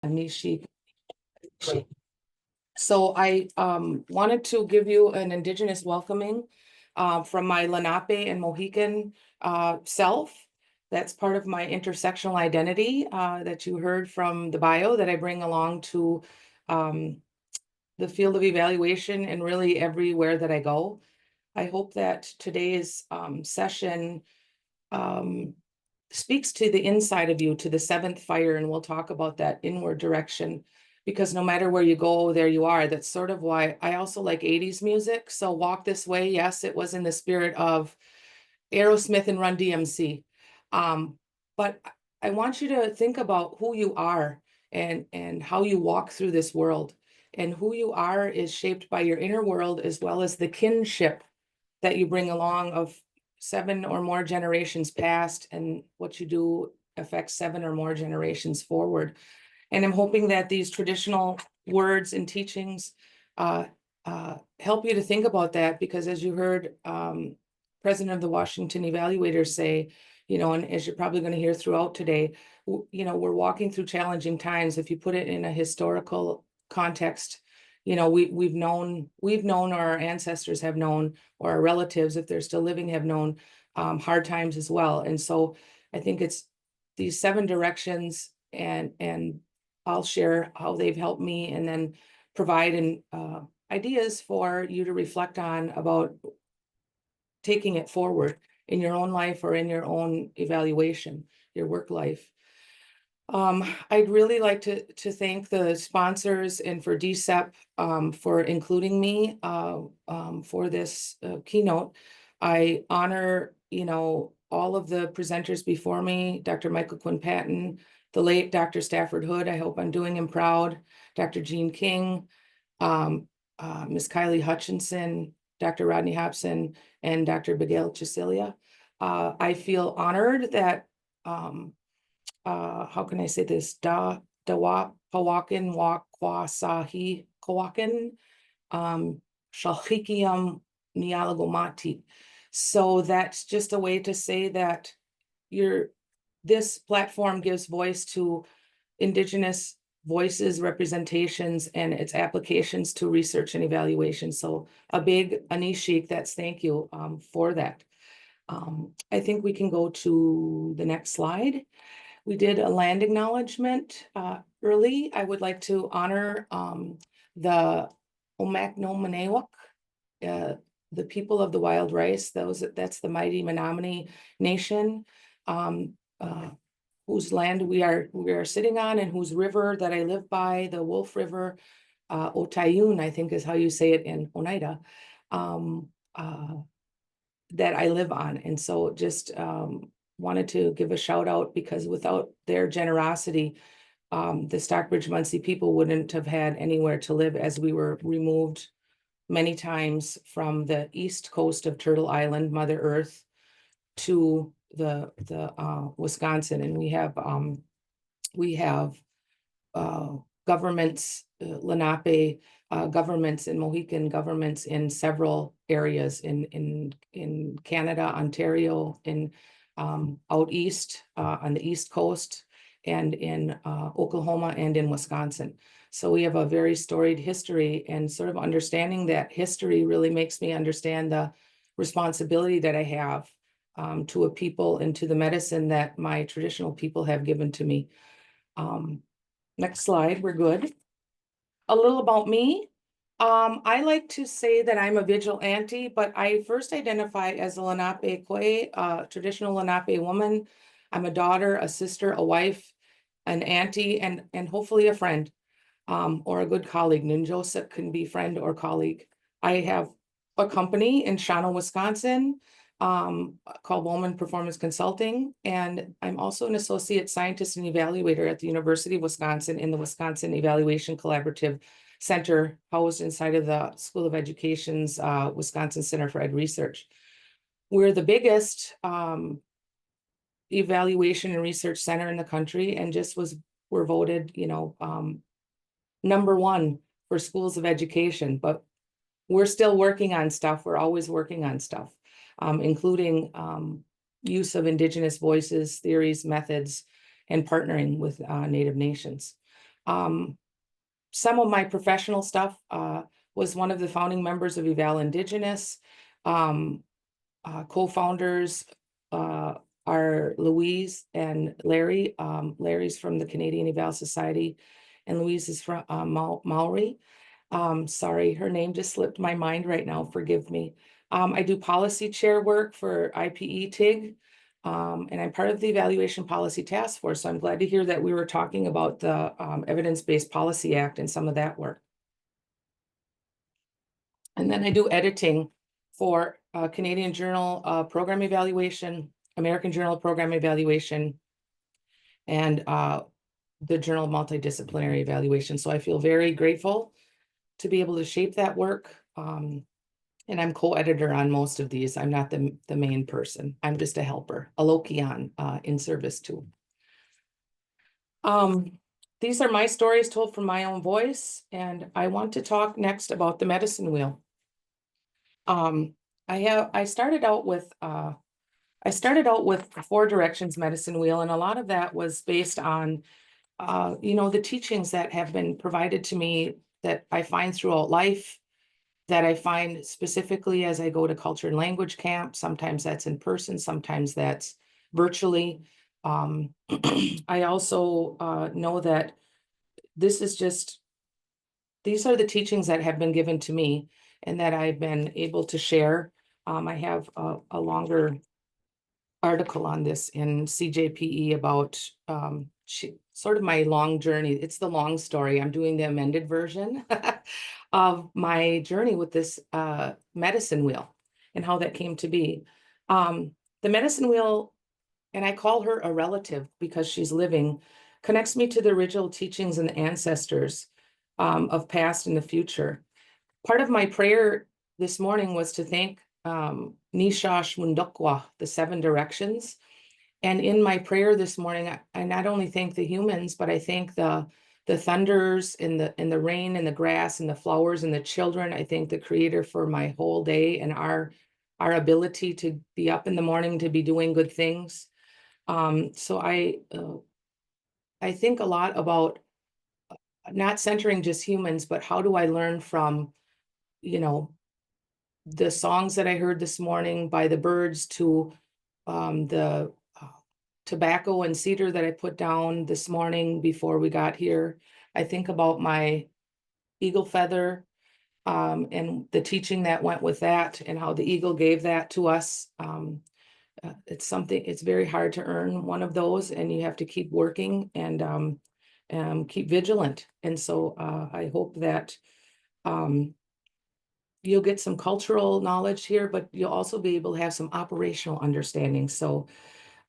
Nishi. So I wanted to give you an Indigenous welcoming from my Lenape and Mohican self. That's part of my intersectional identity that you heard from the bio that I bring along to the field of evaluation and really everywhere that I go. I hope that today's session speaks to the inside of you, to the seventh fire, and we'll talk about that inward direction, because no matter where you go, there you are. That's sort of why I also like 80s music. So Walk This Way, yes, it was in the spirit of Aerosmith and Run DMC. But I want you to think about who you are and how you walk through this world. And who you are is shaped by your inner world as well as the kinship that you bring along of 7 or more generations past, and what you do affects 7 or more generations forward. And I'm hoping that these traditional words and teachings help you to think about that, because as you heard President of the Washington Evaluators say, and as you're probably going to hear throughout today, we're walking through challenging times. If you put it in a historical context, we've known, or our ancestors have known, or our relatives, if they're still living, have known hard times as well. And so I think it's these 7 directions, and I'll share how they've helped me, and then provide ideas for you to reflect on about taking it forward in your own life or in your own evaluation, your work life. I'd really like to thank the sponsors and for DCEP for including me for this keynote. I honor, all of the presenters before me, Dr. Michael Quinn Patton, the late Dr. Stafford Hood. I hope I'm doing him proud. Dr. Jean King, Ms. Kylie Hutchinson, Dr. Rodney Hobson, and Dr. Miguel Chisilia. I feel honored that how can I say this? Dawa Pawakin Wakwa Sahi Kawakin Shalhikium Nialagomati. So that's just a way to say that this platform gives voice to Indigenous voices, representations, and its applications to research and evaluation. So a big Anishik, that's thank you for that. I think we can go to the next slide. We did a land acknowledgement early. I would like to honor the Omaknomanewak, the people of the wild rice. That's the mighty Menominee Nation, whose land we are sitting on, and whose river that I live by, the Wolf River, Otayun, I think is how you say it in Oneida, that I live on. And so just wanted to give a shout out, because without their generosity, the Stockbridge Munsee people wouldn't have had anywhere to live, as we were removed many times from the east coast of Turtle Island, Mother Earth, to the Wisconsin. And we have governments, Lenape governments and Mohican governments in several areas in Canada, Ontario, in out east on the East Coast, and in Oklahoma and in Wisconsin. So we have a very storied history, and sort of understanding that history really makes me understand the responsibility that I have to a people and to the medicine that my traditional people have given to me. Next slide, we're good. A little about me. I like to say that I'm a vigilante, but I first identify as a Lenape Kwe, traditional Lenape woman. I'm a daughter, a sister, a wife, an auntie, and hopefully a friend, or a good colleague. Ninjosip can be friend or colleague. I have a company in Shawano, Wisconsin, called Bowman Performance Consulting, and I'm also an associate scientist and evaluator at the University of Wisconsin in the Wisconsin Evaluation Collaborative Center, housed inside of the School of Education's Wisconsin Center for Ed Research. We're the biggest evaluation and research center in the country, and we're voted, #1 for schools of education. But we're still working on stuff. We're always working on stuff, including use of Indigenous voices, theories, methods, and partnering with Native nations. Some of my professional stuff was one of the founding members of Eval Indigenous. Co-founders are Louise and Larry. Larry's from the Canadian Eval Society, and Louise is from Maori. Sorry, her name just slipped my mind right now. Forgive me. I do policy chair work for IPE TIG, and I'm part of the Evaluation Policy Task Force. So I'm glad to hear that we were talking about the Evidence-Based Policy Act and some of that work. And then I do editing for Canadian Journal Program Evaluation, American Journal Program Evaluation, and the Journal of Multidisciplinary Evaluation. So I feel very grateful to be able to shape that work. And I'm co-editor on most of these. I'm not the main person. I'm just a helper, a lokian in service too. These are my stories told from my own voice, and I want to talk next about the medicine wheel. I started out with Four Directions Medicine Wheel, and a lot of that was based on the teachings that have been provided to me that I find throughout life, that I find specifically as I go to culture and language camp. Sometimes that's in person, sometimes that's virtually. I also know that these are the teachings that have been given to me and that I've been able to share. I have a longer article on this in CJPE about sort of my long journey. It's the long story. I'm doing the amended version of my journey with this medicine wheel and how that came to be. The medicine wheel, and I call her a relative because she's living, connects me to the original teachings and the ancestors of past and the future. Part of my prayer this morning was to thank Nishash Mundokwa, the 7 directions. And in my prayer this morning, I not only thank the humans, but I thank the thunders and the rain and the grass and the flowers and the children. I thank the Creator for my whole day and our ability to be up in the morning, to be doing good things. So I think a lot about not centering just humans, but how do I learn from, the songs that I heard this morning by the birds to the tobacco and cedar that I put down this morning before we got here. I think about my eagle feather and the teaching that went with that and how the eagle gave that to us. It's very hard to earn one of those, and you have to keep working and keep vigilant. And so I hope that you'll get some cultural knowledge here, but you'll also be able to have some operational understanding. So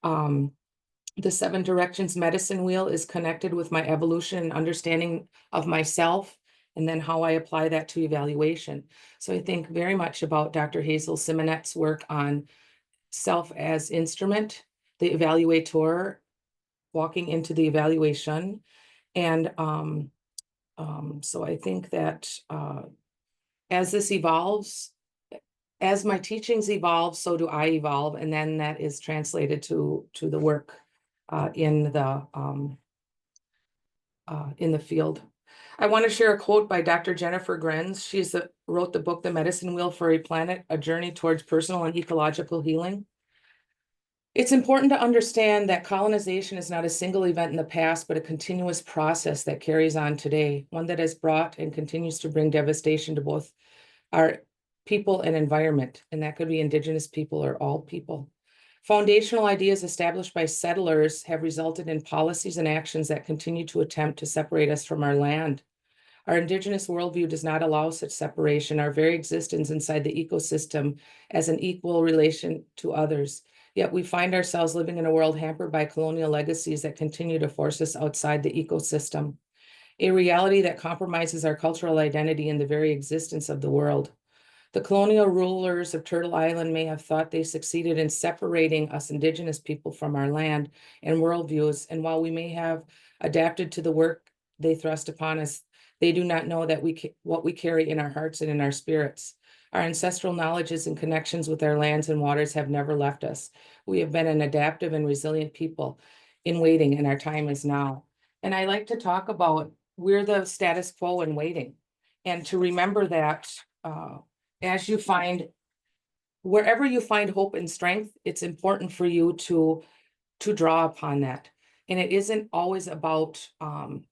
the 7 directions medicine wheel is connected with my evolution and understanding of myself, and then how I apply that to evaluation. So I think very much about Dr. Hazel Simonette's work on self as instrument, the evaluator walking into the evaluation. And so I think that as this evolves, as my teachings evolve, so do I evolve, and then that is translated to the work in the field. I want to share a quote by Dr. Jennifer Grenz. She wrote the book, The Medicine Wheel for a Planet, A Journey Towards Personal and Ecological Healing. It's important to understand that colonization is not a single event in the past, but a continuous process that carries on today, one that has brought and continues to bring devastation to both our people and environment, and that could be Indigenous people or all people. Foundational ideas established by settlers have resulted in policies and actions that continue to attempt to separate us from our land. Our Indigenous worldview does not allow such separation, our very existence inside the ecosystem as an equal relation to others. Yet we find ourselves living in a world hampered by colonial legacies that continue to force us outside the ecosystem, a reality that compromises our cultural identity and the very existence of the world. The colonial rulers of Turtle Island may have thought they succeeded in separating us Indigenous people from our land and worldviews, and while we may have adapted to the work they thrust upon us, they do not know that what we carry in our hearts and in our spirits. Our ancestral knowledges and connections with our lands and waters have never left us. We have been an adaptive and resilient people in waiting, and our time is now. And I like to talk about we're the status quo and waiting. And to remember that as you find, wherever you find hope and strength, it's important for you to draw upon that. And it isn't always about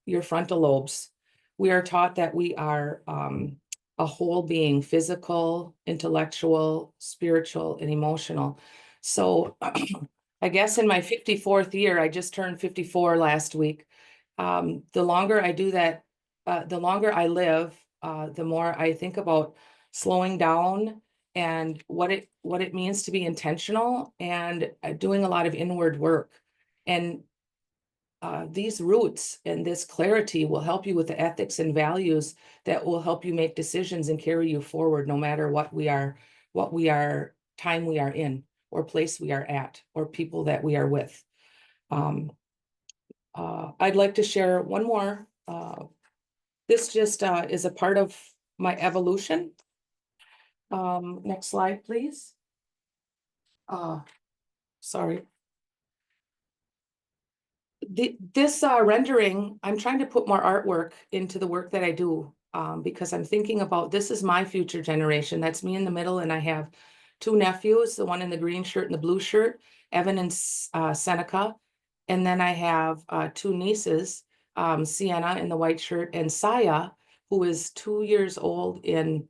your frontal lobes. We are taught that we are a whole being, physical, intellectual, spiritual, and emotional. So I guess in my 54th year, I just turned 54 last week. The longer I do that, the longer I live, the more I think about slowing down and what it means to be intentional, and doing a lot of inward work. And these roots and this clarity will help you with the ethics and values that will help you make decisions and carry you forward, no matter what we are, time we are in, or place we are at, or people that we are with. I'd like to share one more. This just is a part of my evolution. Next slide, please. Sorry. This rendering, I'm trying to put more artwork into the work that I do, because I'm thinking about, this is my future generation. That's me in the middle, and I have two nephews, the one in the green shirt and the blue shirt, Evan and Seneca. And then I have two nieces, Sienna in the white shirt, and Saya, who is 2 years old in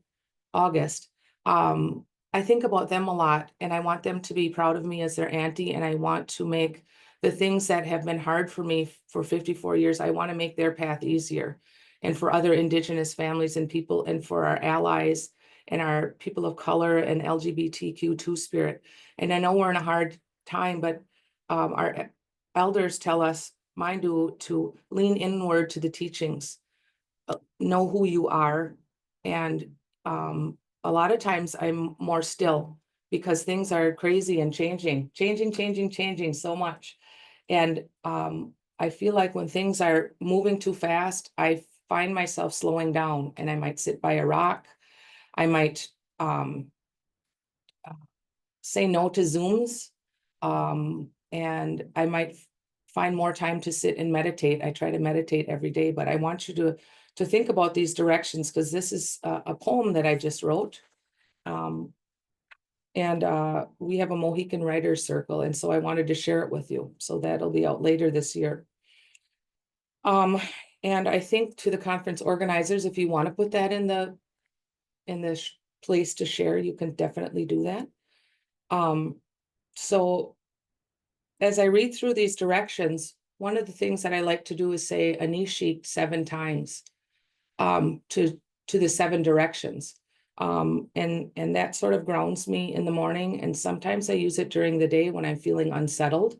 August. I think about them a lot, and I want them to be proud of me as their auntie, and I want to make the things that have been hard for me for 54 years, I want to make their path easier. And for other Indigenous families and people, and for our allies and our people of color and LGBTQ two-spirit. And I know we're in a hard time, but our elders tell us, mine do, to lean inward to the teachings, know who you are. And a lot of times I'm more still, because things are crazy and changing so much. And I feel like when things are moving too fast, I find myself slowing down, and I might sit by a rock. I might say no to Zooms, and I might find more time to sit and meditate. I try to meditate every day, but I want you to think about these directions, because this is a poem that I just wrote. And we have a Mohican Writers Circle, and so I wanted to share it with you. So that'll be out later this year. And I think to the conference organizers, if you want to put that in the place to share, you can definitely do that. So as I read through these directions, one of the things that I like to do is say Anishik 7 times to the 7 directions. And that sort of grounds me in the morning. And sometimes I use it during the day when I'm feeling unsettled.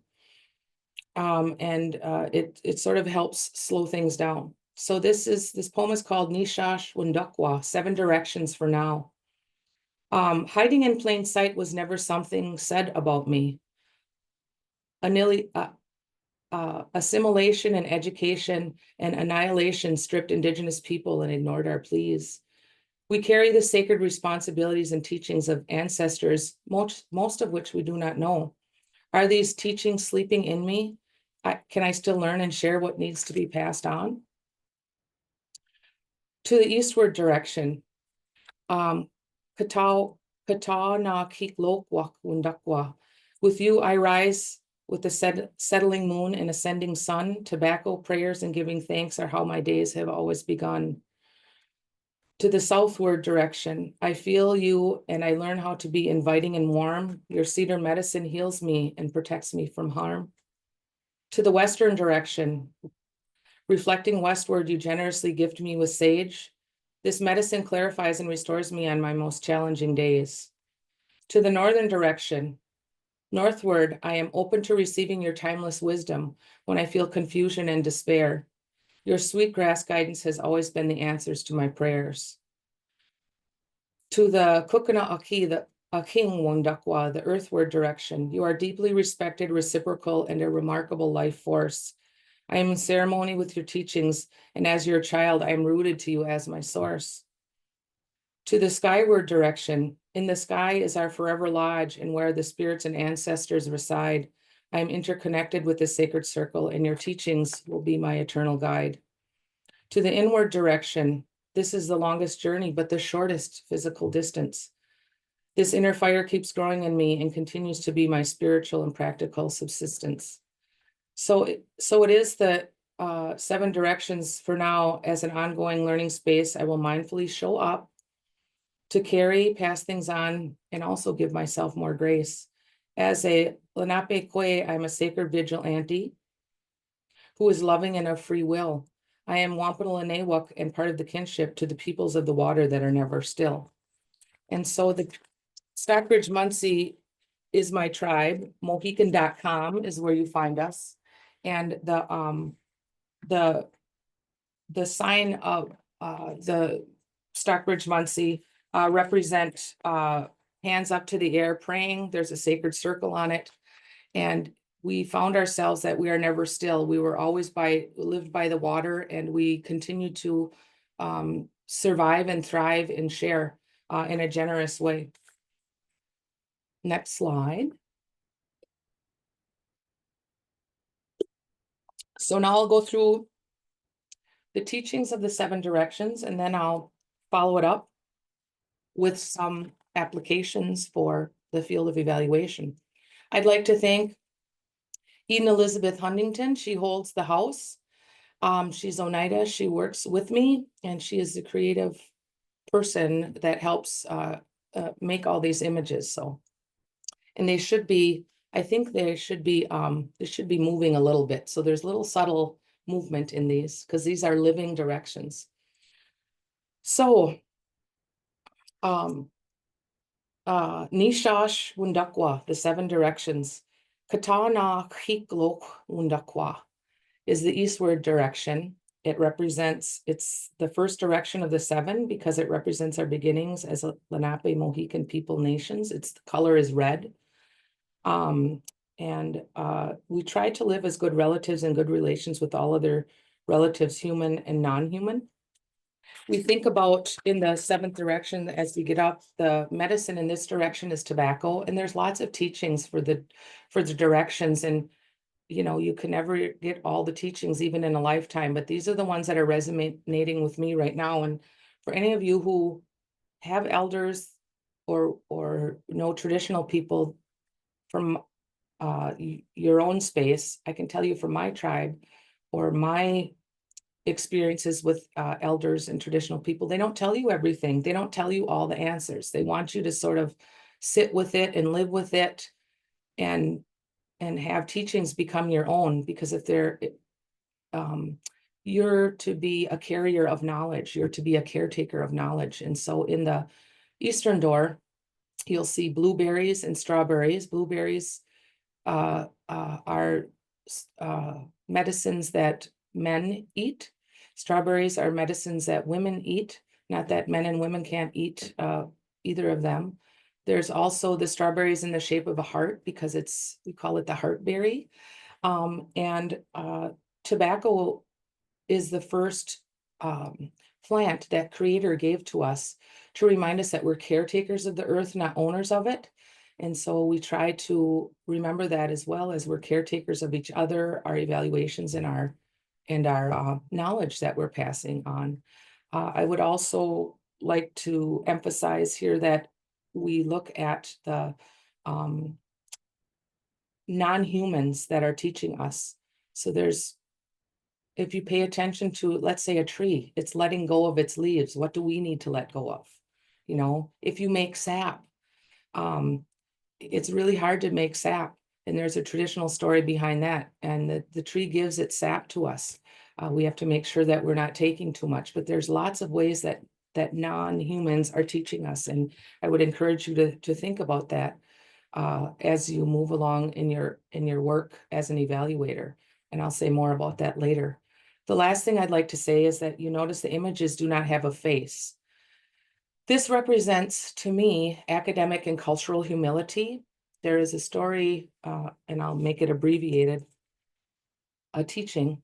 It sort of helps slow things down. So this poem is called Nishash Wundakwa, 7 directions for now. Hiding in plain sight was never something said about me. Assimilation and education and annihilation stripped Indigenous people and ignored our pleas. We carry the sacred responsibilities and teachings of ancestors, most of which we do not know. Are these teachings sleeping in me? Can I still learn and share what needs to be passed on? To the eastward direction, Kata na kiklok wundakwa. With you I rise with the settling moon and ascending sun. Tobacco, prayers, and giving thanks are how my days have always begun. To the southward direction, I feel you and I learn how to be inviting and warm. Your cedar medicine heals me and protects me from harm. To the western direction, reflecting westward, you generously gift me with sage. This medicine clarifies and restores me on my most challenging days. To the northern direction, northward, I am open to receiving your timeless wisdom when I feel confusion and despair. Your sweetgrass guidance has always been the answers to my prayers. To the Kukuna Aki, the Aking Wundakwa, the earthward direction, you are deeply respected, reciprocal, and a remarkable life force. I am in ceremony with your teachings, and as your child, I am rooted to you as my source. To the skyward direction, in the sky is our forever lodge, and where the spirits and ancestors reside. I am interconnected with the sacred circle, and your teachings will be my eternal guide. To the inward direction, this is the longest journey, but the shortest physical distance. This inner fire keeps growing in me and continues to be my spiritual and practical subsistence. So it is the 7 directions for now. As an ongoing learning space, I will mindfully show up to carry, pass things on, and also give myself more grace. As a Lunaape Kwe, I'm a sacred vigilante who is loving and of free will. I am Wampanoag and part of the kinship to the peoples of the water that are never still. And so the Stockbridge Munsee is my tribe. Mohican.com is where you find us. And the sign of the Stockbridge Munsee represent hands up to the air praying. There's a sacred circle on it. And we found ourselves that we are never still. We were always lived by the water, and we continue to survive and thrive and share in a generous way. Next slide. So now I'll go through the teachings of the 7 directions, and then I'll follow it up with some applications for the field of evaluation. I'd like to thank Eden Elizabeth Huntington. She holds the house. She's Oneida. She works with me, and she is the creative person that helps make all these images. So, and they should be, I think they should be moving a little bit. So there's little subtle movement in these because these are living directions. So, Nishash Wundakwa, the 7 directions. Katana Hiklok Wundakwa is the eastward direction. It's the first direction of the 7 because it represents our beginnings as a Lenape Mohican people nations. The color is red. We try to live as good relatives and good relations with all other relatives, human and non-human. We think about in the 7th direction, as we get up, the medicine in this direction is tobacco, and there's lots of teachings for the directions. And you can never get all the teachings even in a lifetime, but these are the ones that are resonating with me right now. And for any of you who have elders or know traditional people from your own space, I can tell you from my tribe or my experiences with elders and traditional people, they don't tell you everything. They don't tell you all the answers. They want you to sort of sit with it and live with it and have teachings become your own, because if you're to be a carrier of knowledge, you're to be a caretaker of knowledge. And so in the eastern door, you'll see blueberries and strawberries. Blueberries are medicines that men eat. Strawberries are medicines that women eat, not that men and women can't eat either of them. There's also the strawberries in the shape of a heart because we call it the heart berry. Tobacco is the first plant that Creator gave to us to remind us that we're caretakers of the earth, not owners of it. And so we try to remember that as well, as we're caretakers of each other, our evaluations, and our knowledge that we're passing on. I would also like to emphasize here that we look at the non-humans that are teaching us. So if you pay attention to, let's say, a tree, it's letting go of its leaves. What do we need to let go of? If you make sap, it's really hard to make sap. And there's a traditional story behind that. And the tree gives its sap to us. We have to make sure that we're not taking too much, but there's lots of ways that non-humans are teaching us. And I would encourage you to think about that as you move along in your work as an evaluator. And I'll say more about that later. The last thing I'd like to say is that you notice the images do not have a face. This represents, to me, academic and cultural humility. There is a story, and I'll make it abbreviated, a teaching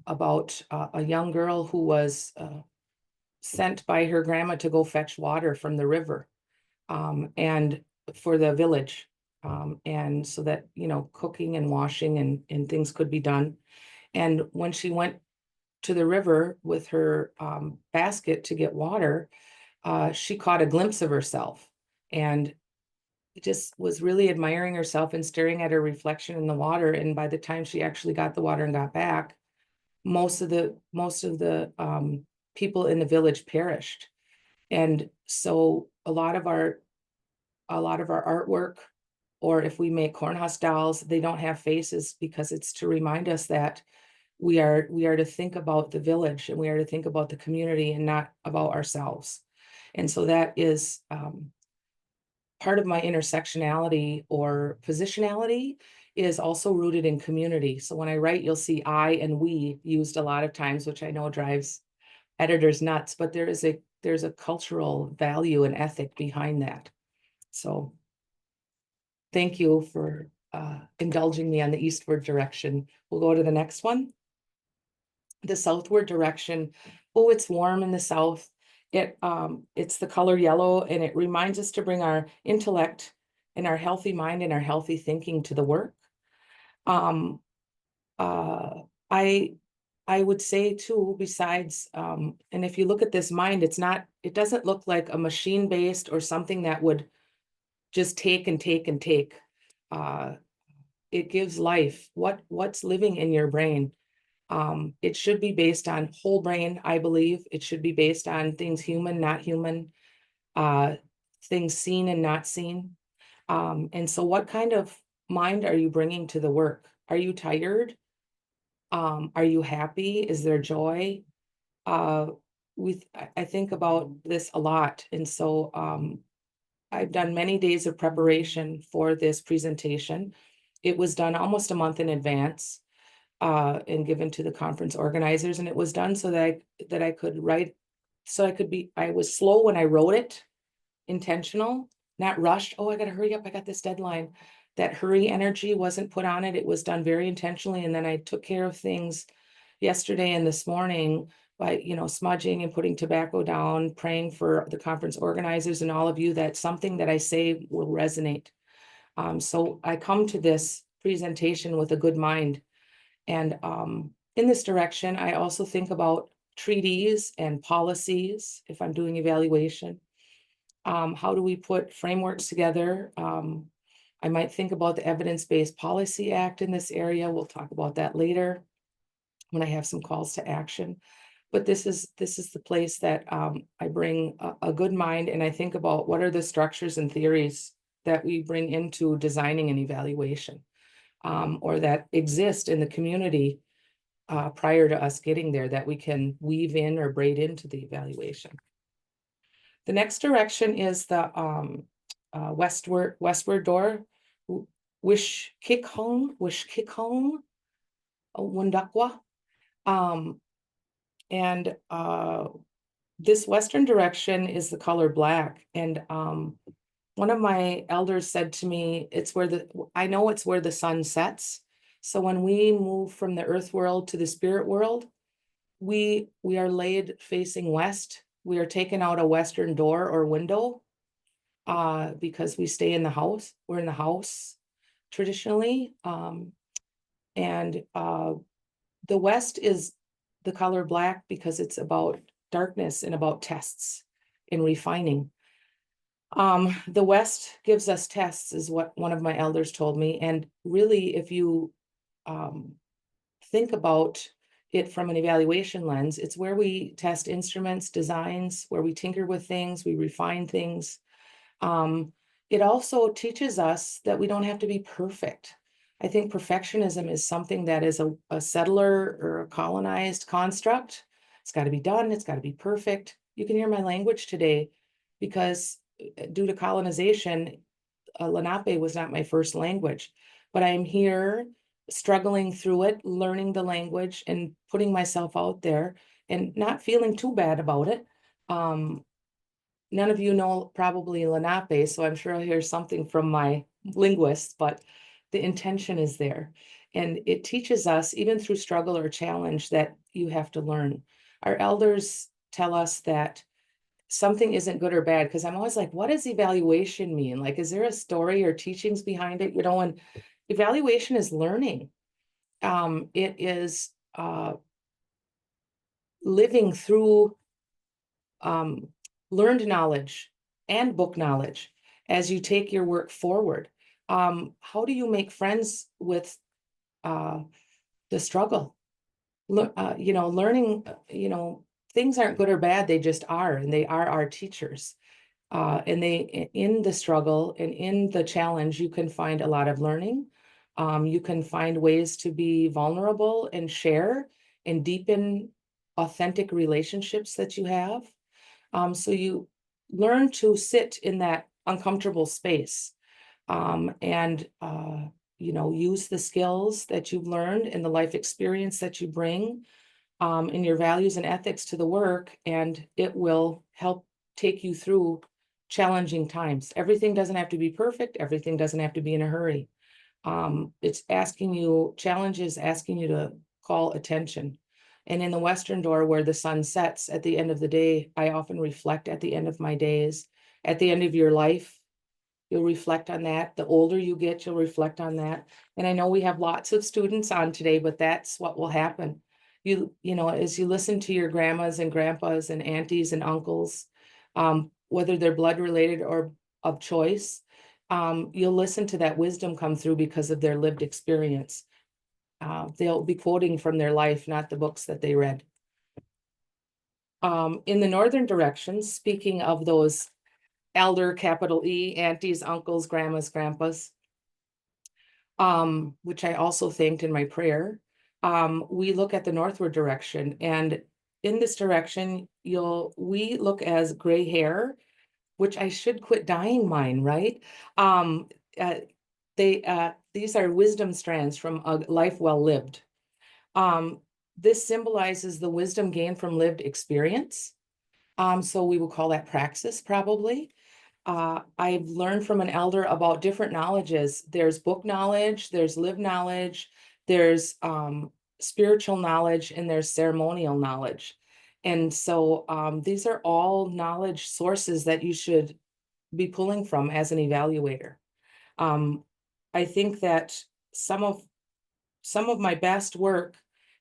about a young girl who was sent by her grandma to go fetch water from the river and for the village. And so that, cooking and washing and things could be done. And when she went to the river with her basket to get water, she caught a glimpse of herself and just was really admiring herself and staring at her reflection in the water. And by the time she actually got the water and got back, most of the people in the village perished. And so a lot of our artwork, or if we make cornhusk dolls, they don't have faces because it's to remind us that we are to think about the village and we are to think about the community and not about ourselves. And so that is part of my intersectionality or positionality is also rooted in community. So when I write, you'll see I and we used a lot of times, which I know drives editors nuts, but there's a cultural value and ethic behind that. So thank you for indulging me on the eastward direction. We'll go to the next one. The southward direction. Oh, it's warm in the south. It's the color yellow, and it reminds us to bring our intellect and our healthy mind and our healthy thinking to the work. I would say too, besides, and if you look at this mind, it doesn't look like a machine-based or something that would just take and take and take. It gives life. What's living in your brain? It should be based on whole brain, I believe. It should be based on things human, not human, things seen and not seen. And so what kind of mind are you bringing to the work? Are you tired? Are you happy? Is there joy? I think about this a lot. And so I've done many days of preparation for this presentation. It was done almost a month in advance. And given to the conference organizers, and it was done so that I could write, so I was slow when I wrote it, intentional, not rushed. Oh, I gotta hurry up, I got this deadline. That hurry energy wasn't put on it. It was done very intentionally, and then I took care of things yesterday and this morning by, smudging and putting tobacco down, praying for the conference organizers and all of you that something that I say will resonate. So I come to this presentation with a good mind. And in this direction, I also think about treaties and policies if I'm doing evaluation. How do we put frameworks together? I might think about the Evidence-Based Policy Act in this area. We'll talk about that later when I have some calls to action. But this is the place that I bring a good mind, and I think about what are the structures and theories that we bring into designing an evaluation. Or that exist in the community prior to us getting there that we can weave in or braid into the evaluation. The next direction is the westward door, Wishkikong, Wundakwa. And this western direction is the color black. And one of my elders said to me, I know it's where the sun sets. So when we move from the earth world to the spirit world, we are laid facing west. We are taken out a western door or window because we stay in the house. We're in the house traditionally. And the west is the color black because it's about darkness and about tests and refining. The West gives us tests, is what one of my elders told me. And really, if you think about it from an evaluation lens, it's where we test instruments, designs, where we tinker with things, we refine things. It also teaches us that we don't have to be perfect. I think perfectionism is something that is a settler or a colonized construct. It's got to be done. It's got to be perfect. You can hear my language today because due to colonization, Lunaape was not my first language, but I'm here struggling through it, learning the language and putting myself out there and not feeling too bad about it. None of you know probably Lunaape, so I'm sure I'll hear something from my linguist, but the intention is there. And it teaches us, even through struggle or challenge, that you have to learn. Our elders tell us that something isn't good or bad, because I'm always like, what does evaluation mean? Like, is there a story or teachings behind it? And evaluation is learning. It is living through learned knowledge and book knowledge as you take your work forward. How do you make friends with the struggle? Learning, things aren't good or bad, they just are, and they are our teachers. And in the struggle and in the challenge, you can find a lot of learning. You can find ways to be vulnerable and share and deepen authentic relationships that you have. So you learn to sit in that uncomfortable space, and use the skills that you've learned and the life experience that you bring, in your values and ethics to the work, and it will help take you through challenging times. Everything doesn't have to be perfect. Everything doesn't have to be in a hurry. Challenges asking you to call attention. And in the Western Door, where the sun sets at the end of the day, I often reflect at the end of my days. At the end of your life, you'll reflect on that. The older you get, you'll reflect on that. And I know we have lots of students on today, but that's what will happen. As you listen to your grandmas and grandpas and aunties and uncles, whether they're blood related or of choice, you'll listen to that wisdom come through because of their lived experience. They'll be quoting from their life, not the books that they read. In the northern direction, speaking of those elder, capital E, aunties, uncles, grandmas, grandpas, which I also thanked in my prayer, we look at the northward direction. And in this direction, we look as gray hair, which I should quit dyeing mine, right? Uh, these are wisdom strands from a life well lived. This symbolizes the wisdom gained from lived experience. So we will call that praxis probably. I've learned from an elder about different knowledges. There's book knowledge, there's lived knowledge, there's spiritual knowledge, and there's ceremonial knowledge. And so these are all knowledge sources that you should be pulling from as an evaluator. I think that some of my best work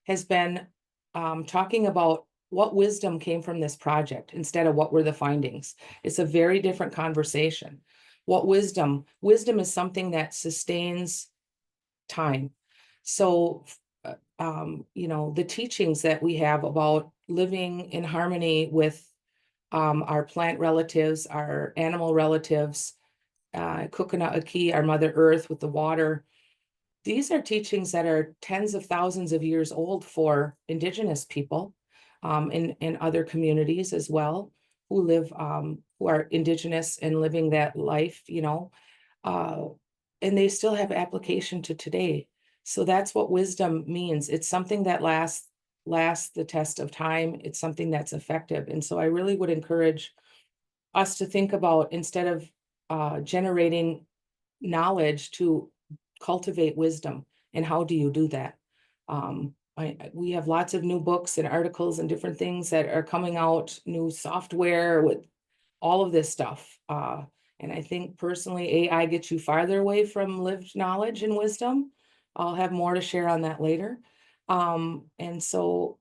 has been talking about what wisdom came from this project instead of what were the findings. It's a very different conversation. Wisdom is something that sustains time. So, the teachings that we have about living in harmony with our plant relatives, our animal relatives, Kukana'aki, our Mother Earth with the water. These are teachings that are tens of thousands of years old for Indigenous people, in other communities as well, who are Indigenous and living that life, and they still have application to today. So that's what wisdom means. It's something that lasts the test of time. It's something that's effective. And so I really would encourage us to think about, instead of generating knowledge, to cultivate wisdom. And how do you do that? We have lots of new books and articles and different things that are coming out, new software with all of this stuff. And I think personally, AI gets you farther away from lived knowledge and wisdom. I'll have more to share on that later. And so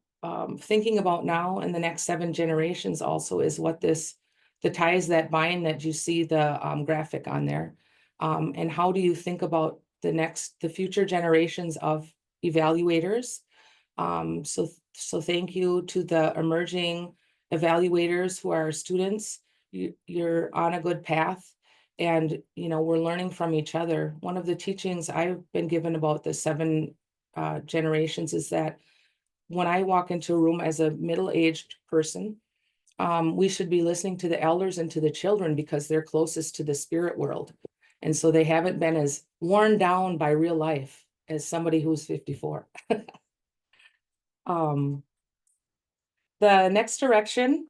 thinking about now and the next 7 generations also is what the ties that bind, that you see the graphic on there. And how do you think about the future generations of evaluators? So thank you to the emerging evaluators who are students. You're on a good path, and we're learning from each other. One of the teachings I've been given about the 7 generations is that when I walk into a room as a middle-aged person, we should be listening to the elders and to the children because they're closest to the spirit world. And so they haven't been as worn down by real life as somebody who's 54. The next direction,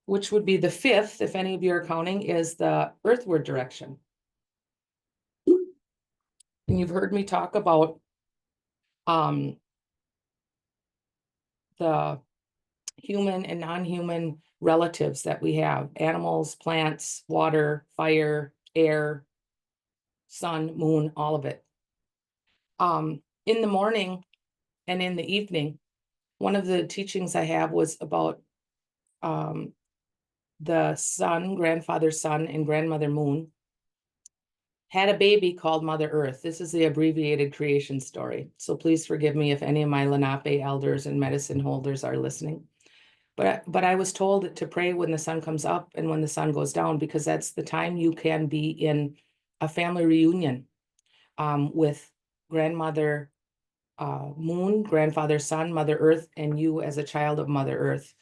which would be the 5th, if any of you are counting, is the earthward direction. And you've heard me talk about the human and non-human relatives that we have: animals, plants, water, fire, air, sun, moon, all of it. In the morning and in the evening, one of the teachings I have was about the sun, grandfather sun, and grandmother moon had a baby called Mother Earth. This is the abbreviated creation story. So please forgive me if any of my Lunaape elders and medicine holders are listening. But I was told to pray when the sun comes up and when the sun goes down, because that's the time you can be in a family reunion with grandmother moon, grandfather sun, Mother Earth, and you as a child of Mother Earth.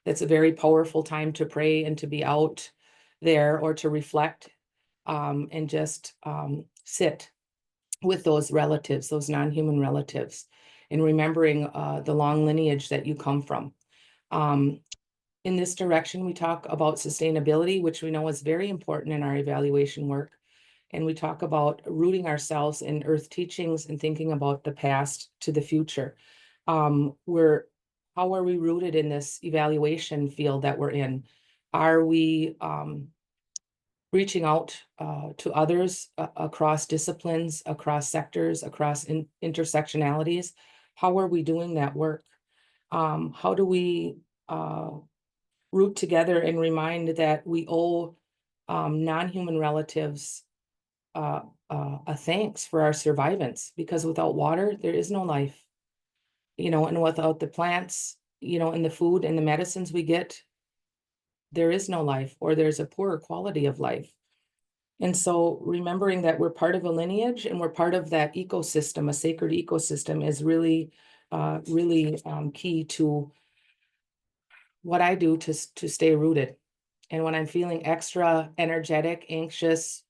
That's a very powerful time to pray and to be out there or to reflect and just sit with those relatives, those non-human relatives, and remembering the long lineage that you come from. In this direction, we talk about sustainability, which we know is very important in our evaluation work. And we talk about rooting ourselves in earth teachings and thinking about the past to the future. How are we rooted in this evaluation field that we're in? Are we reaching out to others across disciplines, across sectors, across intersectionalities? How are we doing that work? How do we root together and remind that we owe non-human relatives a thanks for our survivance, because without water, there is no life, and without the plants, and the food and the medicines we get, there is no life, or there's a poorer quality of life. And so remembering that we're part of a lineage and we're part of that ecosystem, a sacred ecosystem, is really, really key to what I do to stay rooted. And when I'm feeling extra energetic, anxious,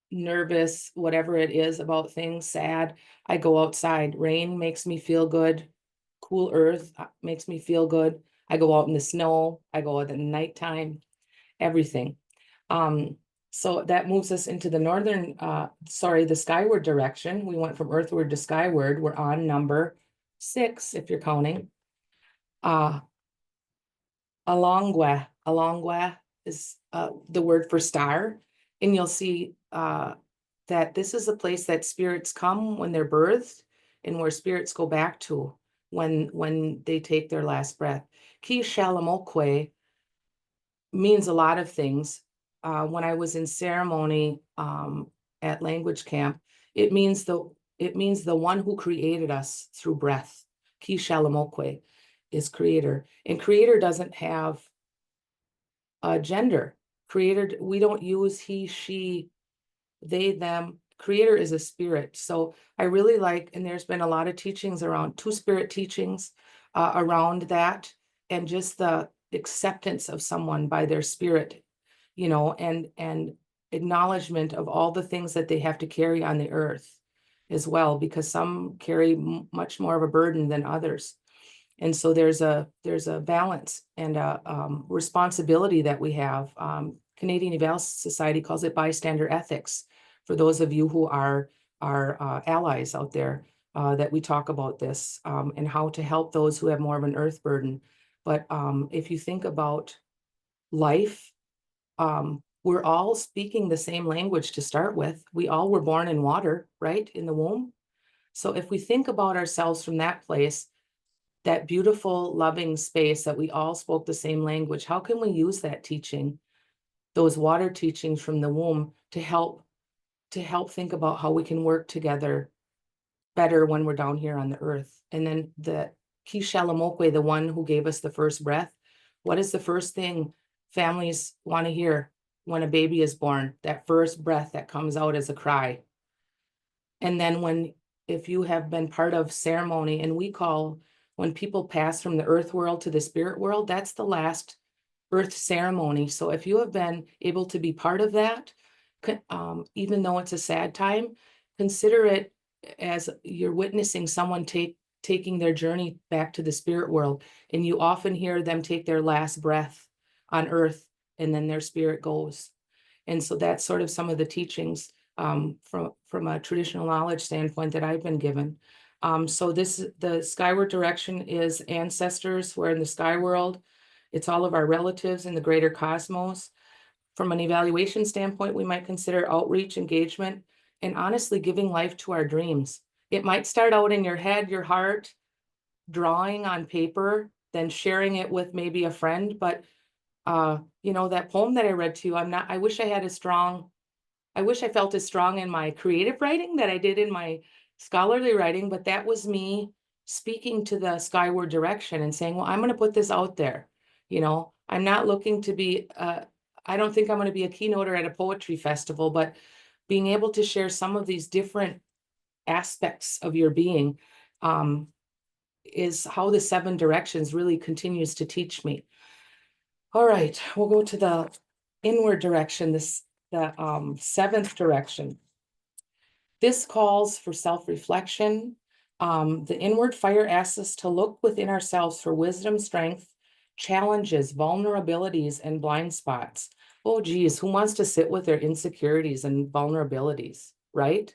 nervous, whatever it is about things, sad, I go outside. Rain makes me feel good. Cool earth makes me feel good. I go out in the snow. I go out at nighttime, everything. So that moves us into the the skyward direction. We went from earthward to skyward. We're on number 6, if you're counting. Alongwa is the word for star. And you'll see that this is a place that spirits come when they're birthed and where spirits go back to when they take their last breath. Ki Shalamokwe means a lot of things. When I was in ceremony at language camp, it means the one who created us through breath. Ki Shalamokwe is creator, and creator doesn't have a gender. Creator, we don't use he, she, they, them. Creator is a spirit. So I really like, and there's been a lot of teachings around two-spirit teachings around that, and just the acceptance of someone by their spirit, and acknowledgement of all the things that they have to carry on the earth as well, because some carry much more of a burden than others. And so there's a balance and a responsibility that we have. Canadian Eval Society calls it bystander ethics. For those of you who are allies out there, that we talk about this and how to help those who have more of an earth burden. But if you think about life, we're all speaking the same language to start with. We all were born in water, right, in the womb. So if we think about ourselves from that place, that beautiful, loving space that we all spoke the same language, how can we use that teaching, those water teachings from the womb, to help think about how we can work together better when we're down here on the earth? And then the Ki Shalamokwe, the one who gave us the first breath, what is the first thing families want to hear when a baby is born? That first breath that comes out as a cry. And then if you have been part of ceremony, and we call, when people pass from the earth world to the spirit world, that's the last earth ceremony. So if you have been able to be part of that, even though it's a sad time, consider it as you're witnessing someone taking their journey back to the spirit world. And you often hear them take their last breath on earth, and then their spirit goes. And so that's sort of some of the teachings from a traditional knowledge standpoint that I've been given. So the skyward direction is ancestors who are in the sky world. It's all of our relatives in the greater cosmos. From an evaluation standpoint, we might consider outreach, engagement, and honestly giving life to our dreams. It might start out in your head, your heart, drawing on paper than sharing it with maybe a friend. But you know, that poem that I read to you, I wish I had I wish I felt as strong in my creative writing that I did in my scholarly writing, but that was me speaking to the skyward direction and saying, well, I'm going to put this out there. You know, I'm not looking to be, I don't think I'm going to be a keynoter at a poetry festival, but being able to share some of these different aspects of your being is how the 7 directions really continues to teach me. All right, we'll go to the inward direction, the 7th direction. This calls for self-reflection. The inward fire asks us to look within ourselves for wisdom, strength, challenges, vulnerabilities, and blind spots. Oh, geez, who wants to sit with their insecurities and vulnerabilities, right?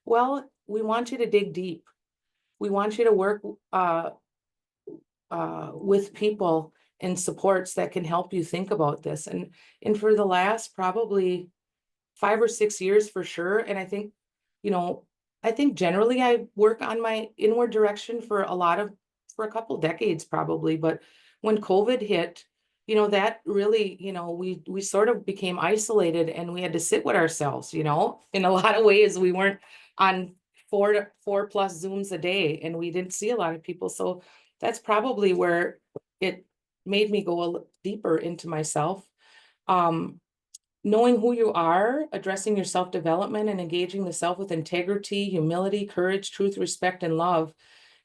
Well, we want you to dig deep. We want you to work with people and supports that can help you think about this. And for the last probably 5 or 6 years for sure. And I think, you know, I think generally I work on my inward direction for a couple decades probably. But when COVID hit, you know, that really, you know, we sort of became isolated and we had to sit with ourselves, you know, in a lot of ways. We weren't on 4 plus Zooms a day and we didn't see a lot of people. So that's probably where it made me go a little deeper into myself. Knowing who you are, addressing your self-development and engaging the self with integrity, humility, courage, truth, respect, and love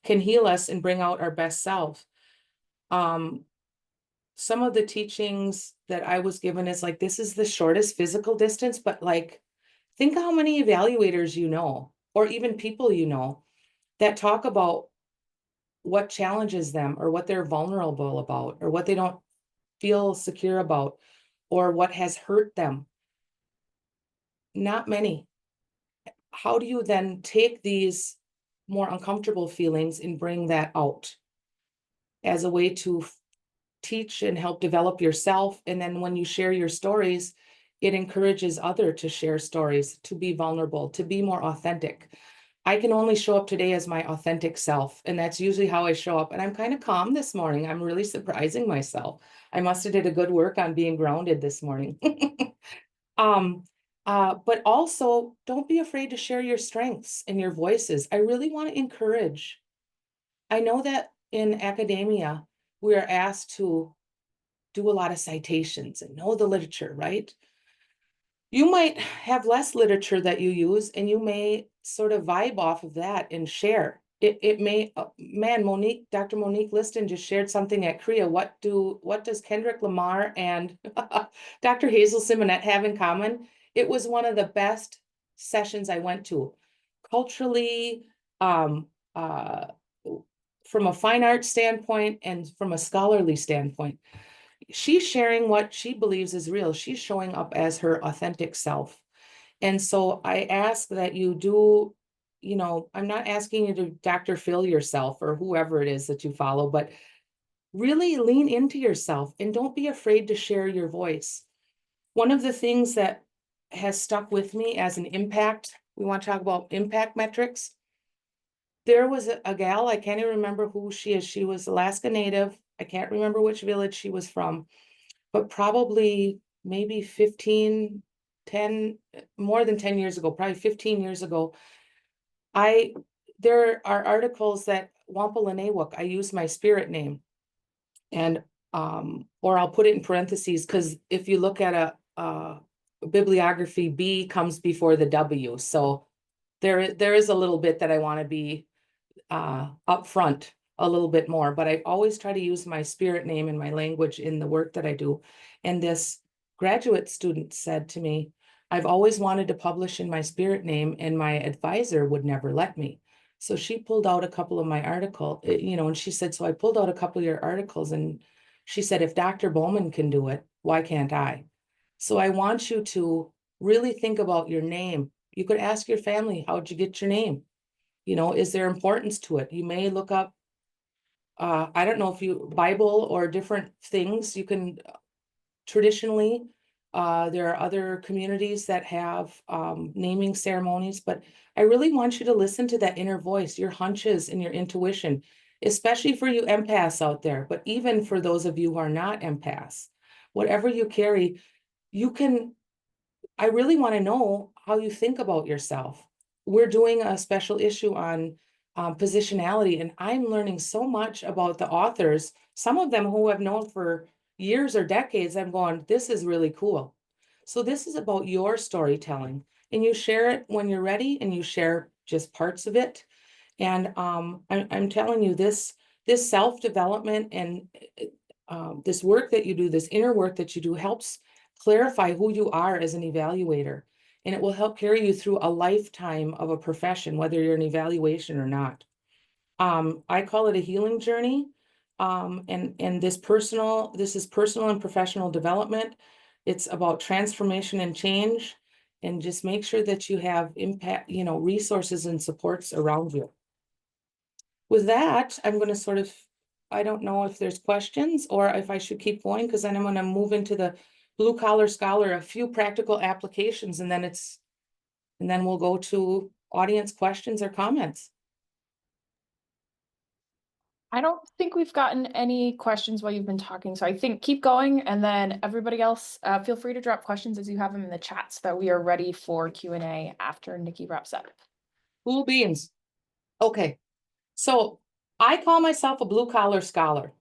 can heal us and bring out our best self. Some of the teachings that I was given is like, this is the shortest physical distance, but like, think how many evaluators you know, or even people you know, that talk about what challenges them or what they're vulnerable about or what they don't feel secure about or what has hurt them. Not many. How do you then take these more uncomfortable feelings and bring that out as a way to teach and help develop yourself? And then when you share your stories, it encourages others to share stories, to be vulnerable, to be more authentic. I can only show up today as my authentic self, and that's usually how I show up. And I'm kind of calm this morning. I'm really surprising myself. I must have did a good work on being grounded this morning. But also don't be afraid to share your strengths and your voices. I really want to encourage. I know that in academia, we are asked to do a lot of citations and know the literature, right? You might have less literature that you use and you may sort of vibe off of that and share. It may, man, Dr. Monique Liston just shared something at CREA. What does Kendrick Lamar and Dr. Hazel Simonet have in common? It was one of the best sessions I went to. Culturally, um, uh, from a fine art standpoint and from a scholarly standpoint. She's sharing what she believes is real. She's showing up as her authentic self. And so I ask that you do, you know, I'm not asking you to Dr. Phil yourself or whoever it is that you follow, but really lean into yourself and don't be afraid to share your voice. One of the things that has stuck with me as an impact, we want to talk about impact metrics. There was a gal, I can't even remember who she is. She was Alaska Native. I can't remember which village she was from, but probably maybe 15, 10, more than 10 years ago, probably 15 years ago, there are articles that Wampanoag, I use my spirit name and, or I'll put it in parentheses, because if you look at a bibliography, B comes before the W. So there is a little bit that I want to be upfront a little bit more, but I always try to use my spirit name and my language in the work that I do. And this graduate student said to me, I've always wanted to publish in my spirit name and my advisor would never let me. So she pulled out a couple of my article, you know, and she said, so I pulled out a couple of your articles and she said, if Dr. Bowman can do it, why can't I? So I want you to really think about your name. You could ask your family, how'd you get your name? You know, is there importance to it? You may look up, I don't know if you, Bible or different things, you can traditionally, there are other communities that have naming ceremonies, but I really want you to listen to that inner voice, your hunches and your intuition. especially for you empaths out there, but even for those of you who are not empaths, whatever you carry, you can, I really want to know how you think about yourself. We're doing a special issue on positionality, and I'm learning so much about the authors, some of them who I've known for years or decades. I'm going, this is really cool. So this is about your storytelling, and you share it when you're ready, and you share just parts of it. And I'm telling you, this self-development and this work that you do, this inner work that you do, helps clarify who you are as an evaluator. And it will help carry you through a lifetime of a profession, whether you're an evaluation or not. I call it a healing journey. And this is personal and professional development. It's about transformation and change. And just make sure that you have impact, resources and supports around you. With that, I'm going to sort of, I don't know if there's questions or if I should keep going, because then I'm going to move into the blue collar scholar, a few practical applications, and then we'll go to audience questions or comments. I don't think we've gotten any questions while you've been talking, so I think keep going, and then everybody else, feel free to drop questions as you have them in the chat so that we are ready for Q&A after Nikki wraps up. Cool beans. Okay, so I call myself a blue collar scholar.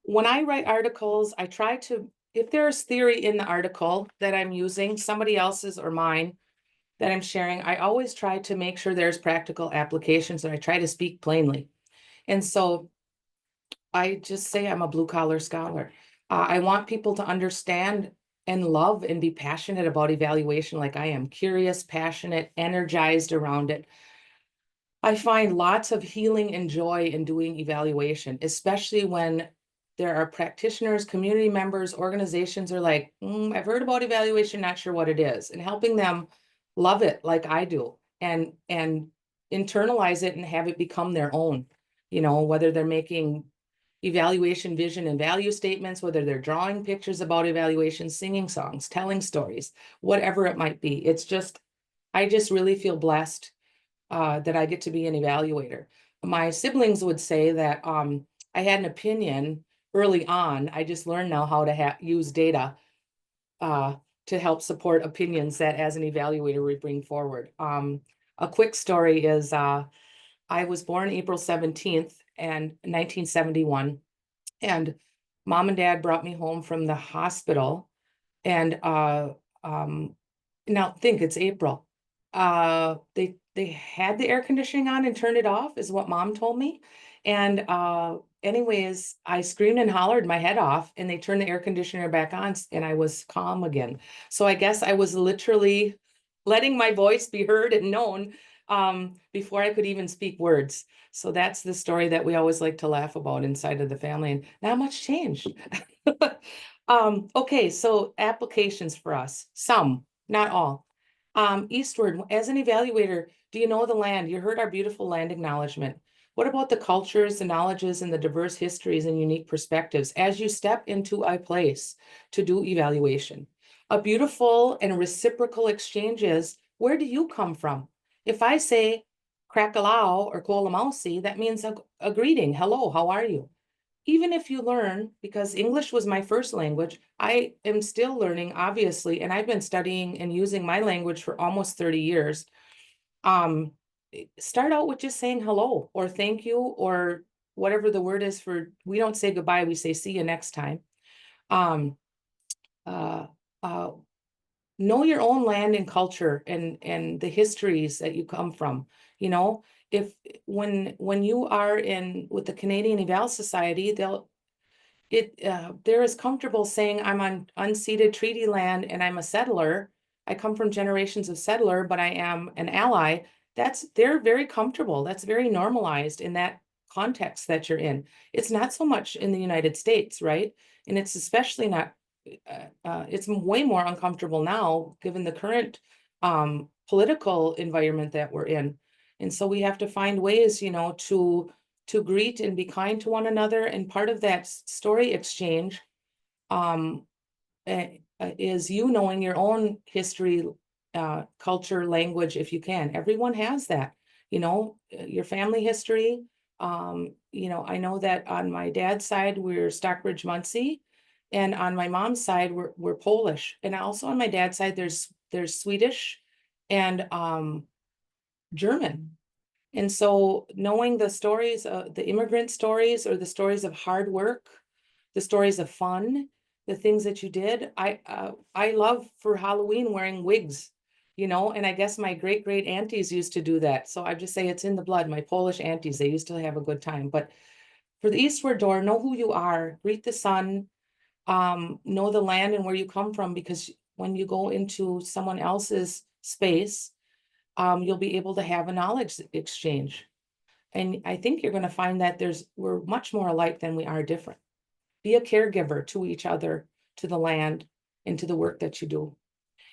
When I write articles, I try to, if there's theory in the article that I'm using, somebody else's or mine, that I'm sharing, I always try to make sure there's practical applications, and I try to speak plainly. And so I just say I'm a blue collar scholar. I want people to understand and love and be passionate about evaluation like I am, curious, passionate, energized around it. I find lots of healing and joy in doing evaluation, especially when there are practitioners, community members, organizations are like, I've heard about evaluation, not sure what it is, and helping them love it like I do, and internalize it and have it become their own, whether they're making evaluation vision and value statements, whether they're drawing pictures about evaluation, singing songs, telling stories, whatever it might be. I just really feel blessed that I get to be an evaluator. My siblings would say that I had an opinion early on. I just learned now how to use data to help support opinions that as an evaluator we bring forward. A quick story is I was born April 17th and 1971, and mom and dad brought me home from the hospital. And now think it's April. They had the air conditioning on and turned it off, is what mom told me. And anyways, I screamed and hollered my head off, and they turned the air conditioner back on, and I was calm again. So I guess I was literally letting my voice be heard and known before I could even speak words. So that's the story that we always like to laugh about inside of the family, and not much changed. Okay, so applications for us, some, not all. Eastward, as an evaluator, do you know the land? You heard our beautiful land acknowledgement. What about the cultures, the knowledges, and the diverse histories and unique perspectives as you step into a place to do evaluation? A beautiful and reciprocal exchange is, where do you come from? If I say Krakalao or Kolamausi, that means a greeting. Hello, how are you? Even if you learn, because English was my first language, I am still learning, obviously, and I've been studying and using my language for almost 30 years. Start out with just saying hello or thank you or whatever the word is for, we don't say goodbye, we say see you next time. Know your own land and culture and the histories that you come from. If when you are in with the Canadian Eval Society, they're as comfortable saying I'm on unceded treaty land and I'm a settler. I come from generations of settler, but I am an ally. They're very comfortable. That's very normalized in that context that you're in. It's not so much in the United States, right? And it's especially not, it's way more uncomfortable now given the current political environment that we're in. And so we have to find ways, to greet and be kind to one another. And part of that story exchange is you knowing your own history, culture, language, if you can. Everyone has that, your family history, You know, I know that on my dad's side, we're Stockbridge Muncie. And on my mom's side, we're Polish. And also on my dad's side, there's Swedish and German. And so knowing the stories, the immigrant stories or the stories of hard work, the stories of fun, the things that you did, I love for Halloween wearing wigs, you know, and I guess my great aunties used to do that. So I just say it's in the blood. My Polish aunties, they used to have a good time. But for the eastward door, know who you are, greet the sun, know the land and where you come from, because when you go into someone else's space, you'll be able to have a knowledge exchange. And I think you're going to find that we're much more alike than we are different. Be a caregiver to each other, to the land, and to the work that you do.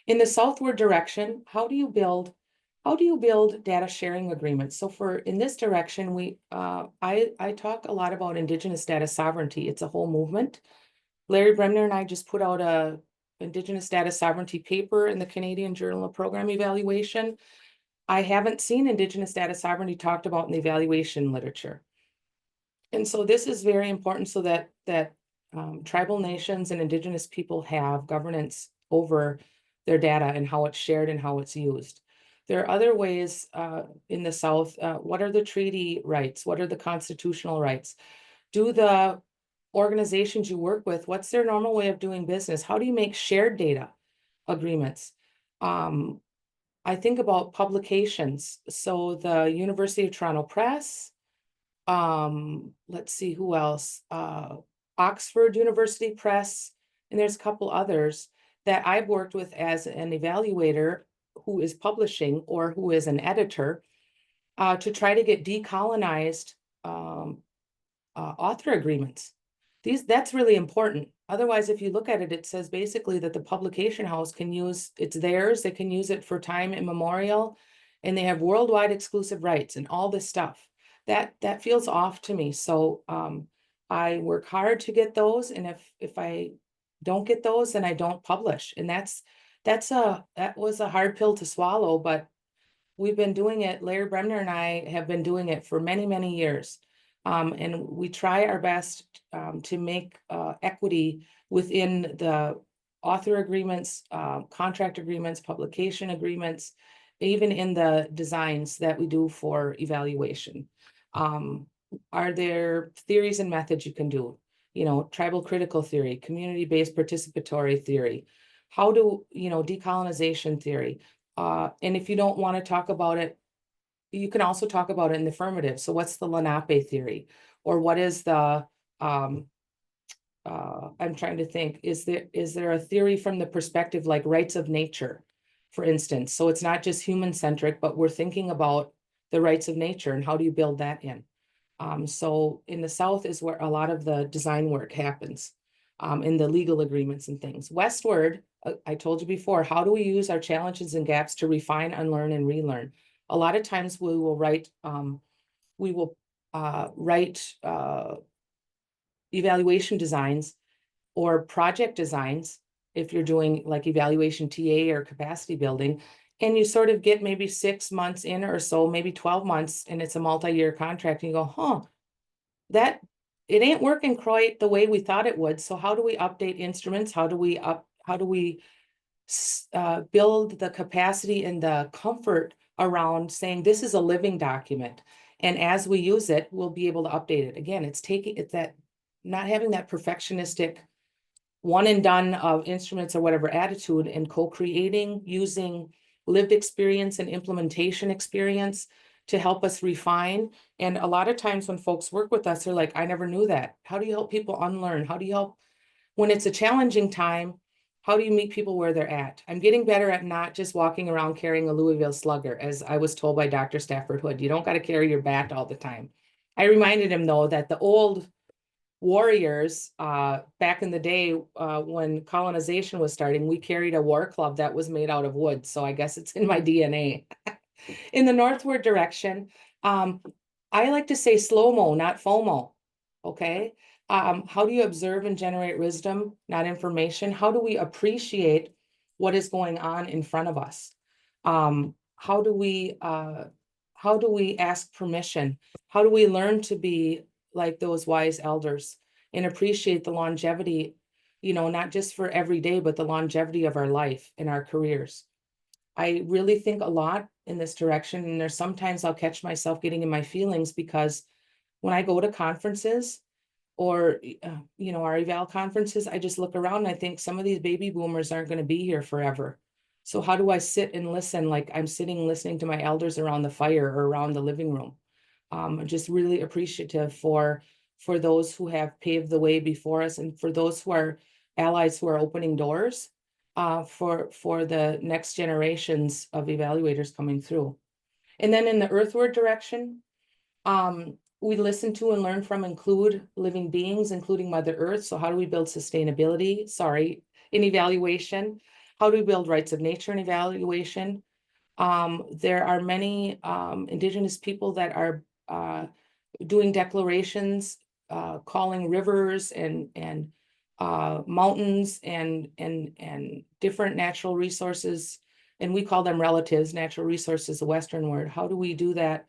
In the southward direction, how do you build data sharing agreements? So in this direction, I talk a lot about Indigenous data sovereignty. It's a whole movement. Larry Bremner and I just put out a Indigenous data sovereignty paper in the Canadian Journal of Program Evaluation. I haven't seen Indigenous data sovereignty talked about in the evaluation literature. And so this is very important so that tribal nations and Indigenous people have governance over their data and how it's shared and how it's used. There are other ways in the South. What are the treaty rights? What are the constitutional rights? Do the organizations you work with, what's their normal way of doing business? How do you make shared data agreements? I think about publications. So the University of Toronto Press, let's see who else, Oxford University Press, and there's a couple others that I've worked with as an evaluator who is publishing or who is an editor to try to get decolonized author agreements. That's really important. Otherwise, if you look at it, it says basically that the publication house can use, it's theirs, they can use it for time immemorial, and they have worldwide exclusive rights and all this stuff. That feels off to me. So I work hard to get those, and if I don't get those, then I don't publish. And that was a hard pill to swallow, but we've been doing it. Larry Bremner and I have been doing it for many years. And we try our best to make equity within the author agreements, contract agreements, publication agreements, even in the designs that we do for evaluation. Are there theories and methods you can do? You know, tribal critical theory, community-based participatory theory, decolonization theory. And if you don't want to talk about it, you can also talk about it in the affirmative. So what's the Lunaape theory? Or what is the, I'm trying to think, is there a theory from the perspective like rights of nature, for instance? So it's not just human centric, but we're thinking about the rights of nature and how do you build that in? So in the South is where a lot of the design work happens, in the legal agreements and things. Westward, I told you before, how do we use our challenges and gaps to refine, unlearn, and relearn? A lot of times we will write evaluation designs or project designs if you're doing like evaluation TA or capacity building, and you sort of get maybe 6 months in or so, maybe 12 months, and it's a multi-year contract, and you go, that it ain't working quite the way we thought it would. So how do we update instruments? How do we build the capacity and the comfort around saying this is a living document, and as we use it, we'll be able to update it. Again, it's that not having that perfectionistic one and done of instruments or whatever attitude, and co-creating using lived experience and implementation experience to help us refine. And a lot of times when folks work with us, they're like, I never knew that. How do you help people unlearn? How do you help when it's a challenging time? How do you meet people where they're at? I'm getting better at not just walking around carrying a Louisville Slugger, as I was told by Dr. Stafford Hood. You don't got to carry your bat all the time. I reminded him, though, that the old warriors back in the day when colonization was starting, we carried a war club that was made out of wood. So I guess it's in my DNA. In the northward direction, I like to say slow-mo, not FOMO. Okay. How do you observe and generate wisdom, not information? How do we appreciate what is going on in front of us? How do we how do we ask permission? How do we learn to be like those wise elders and appreciate the longevity, not just for every day, but the longevity of our life and our careers? I really think a lot in this direction. And there's sometimes I'll catch myself getting in my feelings because when I go to conferences or, our eval conferences, I just look around and I think some of these baby boomers aren't going to be here forever. So how do I sit and listen like I'm sitting listening to my elders around the fire or around the living room? I'm just really appreciative for those who have paved the way before us and for those who are allies who are opening doors for the next generations of evaluators coming through. And then in the earthward direction, we listen to and learn from include living beings, including Mother Earth. So how do we build sustainability? In evaluation? How do we build rights of nature in evaluation? There are many Indigenous people that are doing declarations, calling rivers and mountains and different natural resources, and we call them relatives. Natural resources, a Western word. How do we do that?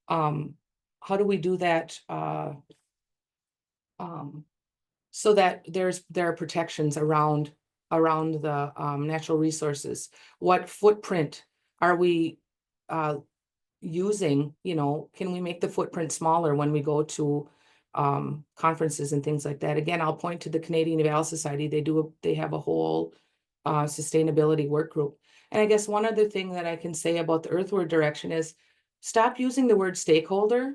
How do we do that so that there are protections around the natural resources? What footprint are we using? Can we make the footprint smaller when we go to conferences and things like that? Again, I'll point to the Canadian Eval Society. They have a whole sustainability work group. And I guess one other thing that I can say about the earthward direction is stop using the word stakeholder.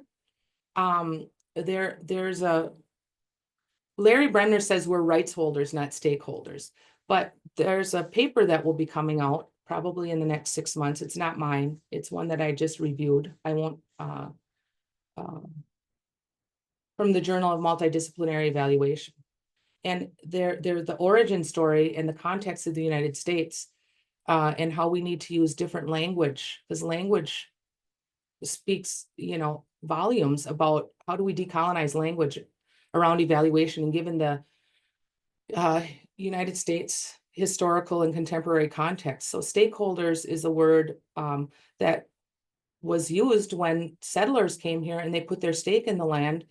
There's Larry Brenner says we're rights holders, not stakeholders. But there's a paper that will be coming out probably in the next 6 months. It's not mine. It's one that I just reviewed. I won't, from the Journal of Multidisciplinary Evaluation. And they're the origin story and the context of the United States and how we need to use different language, because language speaks, volumes about how do we decolonize language around evaluation. And given the United States historical and contemporary context. So stakeholders is a word that was used when settlers came here and they put their stake in the land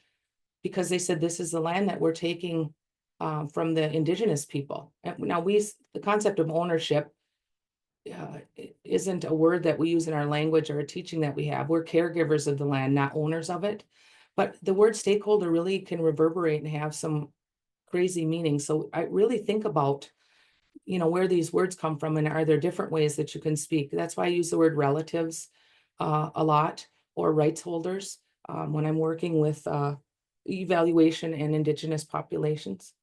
because they said, this is the land that we're taking from the indigenous people. And now the concept of ownership isn't a word that we use in our language or a teaching that we have. We're caregivers of the land, not owners of it. But the word stakeholder really can reverberate and have some crazy meaning. So I really think about, where these words come from and are there different ways that you can speak? That's why I use the word relatives a lot, or rights holders when I'm working with evaluation and Indigenous populations.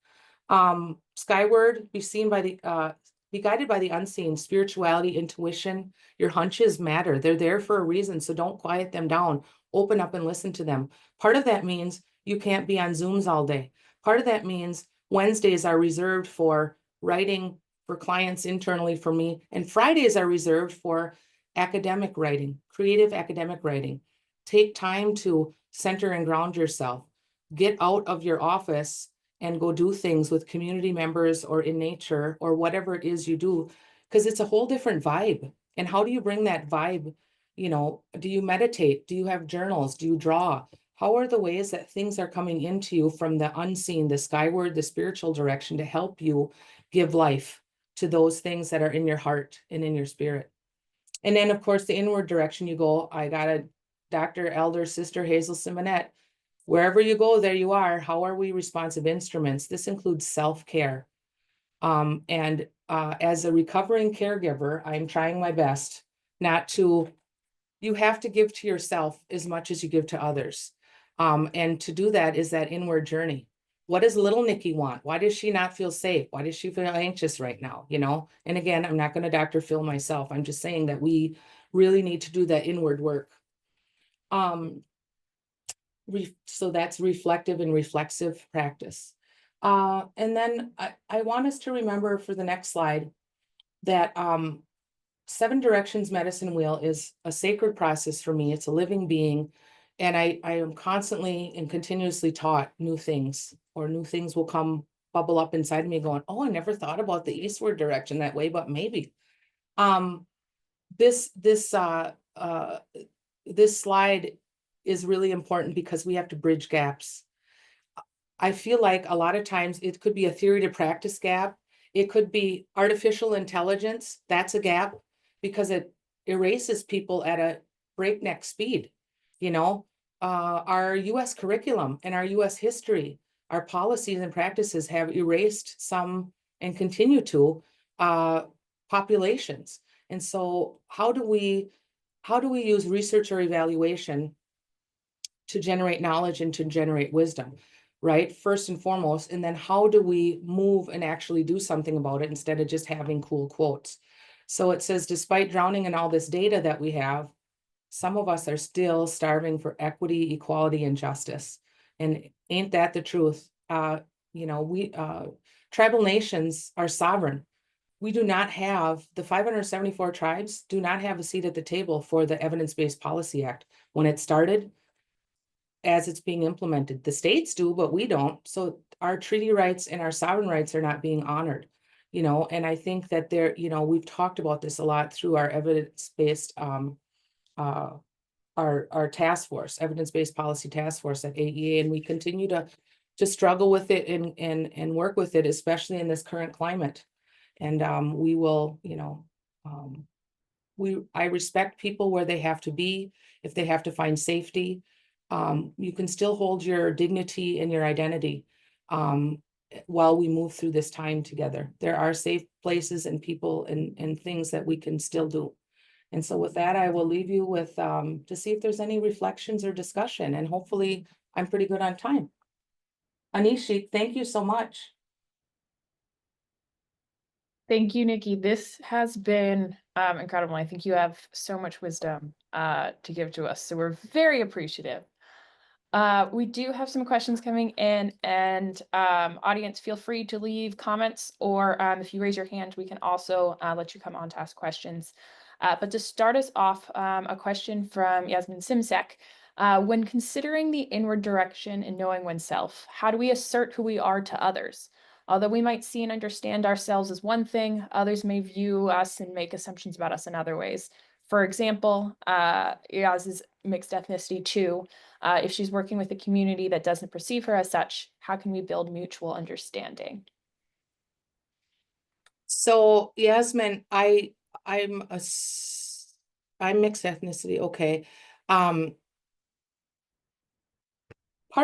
Skyward, be guided by the unseen. Spirituality, intuition, your hunches matter. They're there for a reason, so don't quiet them down. Open up and listen to them. Part of that means you can't be on Zooms all day. Part of that means Wednesdays are reserved for writing for clients internally for me, and Fridays are reserved for academic writing, creative academic writing. Take time to center and ground yourself. Get out of your office and go do things with community members or in nature or whatever it is you do, because it's a whole different vibe. And how do you bring that vibe? Do you meditate? Do you have journals? Do you draw? How are the ways that things are coming into you from the unseen, the skyward, the spiritual direction to help you give life to those things that are in your heart and in your spirit? And then, of course, the inward direction you go. I got a Dr. Elder Sister Hazel Simonette. Wherever you go, there you are. How are we responsive instruments? This includes self-care. And as a recovering caregiver, I'm trying my best not to, you have to give to yourself as much as you give to others. And to do that is that inward journey. What does little Nikki want? Why does she not feel safe? Why does she feel anxious right now? And again, I'm not going to Dr. Phil myself. I'm just saying that we really need to do that inward work. So that's reflective and reflexive practice. And then I want us to remember for the next slide that 7 Directions Medicine Wheel is a sacred process for me. It's a living being. And I am constantly and continuously taught new things, or new things will bubble up inside of me going, oh, I never thought about the eastward direction that way, but maybe. This this slide is really important because we have to bridge gaps. I feel like a lot of times it could be a theory to practice gap. It could be artificial intelligence. That's a gap because it erases people at a breakneck speed. You know, our US curriculum and our US history, our policies and practices have erased some and continue to populations. And so how do we use research or evaluation to generate knowledge and to generate wisdom, right? First and foremost, and then how do we move and actually do something about it instead of just having cool quotes? So it says, despite drowning in all this data that we have, some of us are still starving for equity, equality, and justice. And ain't that the truth? We tribal nations are sovereign. We do not have, the 574 tribes do not have a seat at the table for the Evidence-Based Policy Act. When it started, as it's being implemented, the states do, but we don't. So our treaty rights and our sovereign rights are not being honored, and I think that we've talked about this a lot through our evidence-based, our task force, evidence-based policy task force at AEA, and we continue to struggle with it and work with it, especially in this current climate. And we will, I respect people where they have to be, if they have to find safety. You can still hold your dignity and your identity while we move through this time together. There are safe places and people and things that we can still do. And so with that, I will leave you with to see if there's any reflections or discussion, and hopefully I'm pretty good on time. Anishi, thank you so much. Thank you, Nikki. This has been incredible. I think you have so much wisdom to give to us, so we're very appreciative. We do have some questions coming in, and audience, feel free to leave comments, or if you raise your hand, we can also let you come on to ask questions. But to start us off, a question from Yasmin Simsek. When considering the inward direction and knowing oneself, how do we assert who we are to others? Although we might see and understand ourselves as one thing, others may view us and make assumptions about us in other ways. For example, Yaz is mixed ethnicity too. If she's working with a community that doesn't perceive her as such, how can we build mutual understanding? So Yasmin, I'm mixed ethnicity. Okay. Part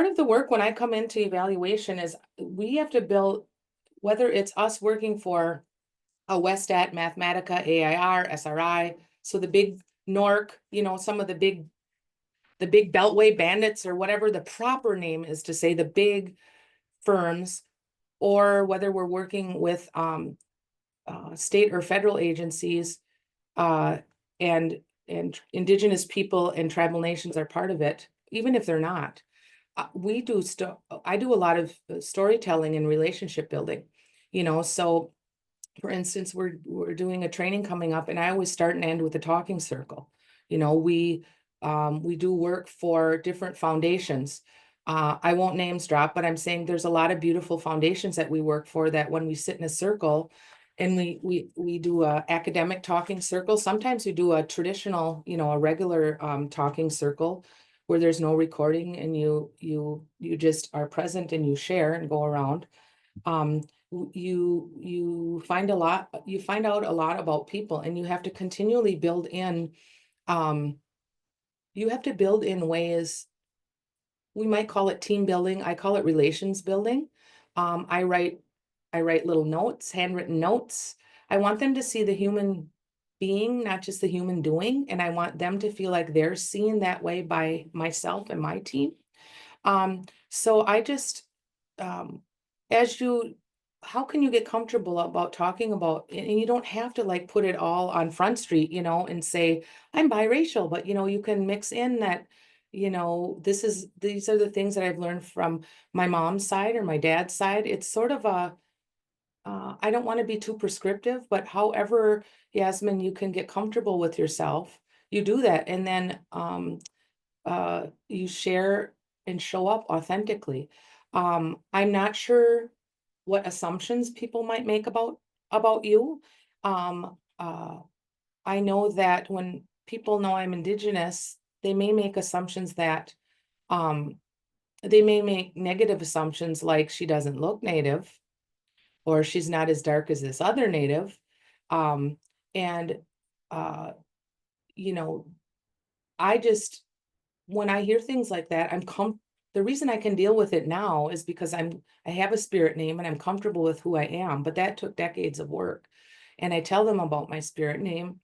of the work when I come into evaluation is we have to build, whether it's us working for a Westat, Mathematica, AIR, SRI, so the big NORC, some of the big Beltway bandits, or whatever the proper name is to say, the big firms, or whether we're working with state or federal agencies, and indigenous people and tribal nations are part of it, even if they're not. I do a lot of storytelling and relationship building, so for instance, we're doing a training coming up, and I always start and end with a talking circle. We do work for different foundations. I won't names drop, but I'm saying there's a lot of beautiful foundations that we work for, that when we sit in a circle and we do a academic talking circle. Sometimes we do a traditional, a regular talking circle where there's no recording, and you just are present and you share and go around. You find out a lot about people, and you have to continually build in, ways, we might call it team building. I call it relations building. I write little notes, handwritten notes. I want them to see the human being, not just the human doing. And I want them to feel like they're seen that way by myself and my team. So I just, how can you get comfortable about talking about, and you don't have to like put it all on Front Street, and say, I'm biracial, but you can mix in that, these are the things that I've learned from my mom's side or my dad's side. It's sort of I don't want to be too prescriptive, but however, Yasmin, you can get comfortable with yourself, you do that. And then you share and show up authentically. I'm not sure what assumptions people might make about you. I know that when people know I'm Indigenous, they may make assumptions that, they may make negative assumptions like she doesn't look native, or she's not as dark as this other native. And, uh, you know, I just, when I hear things like that, the reason I can deal with it now is because I have a spirit name and I'm comfortable with who I am, but that took decades of work. And I tell them about my spirit name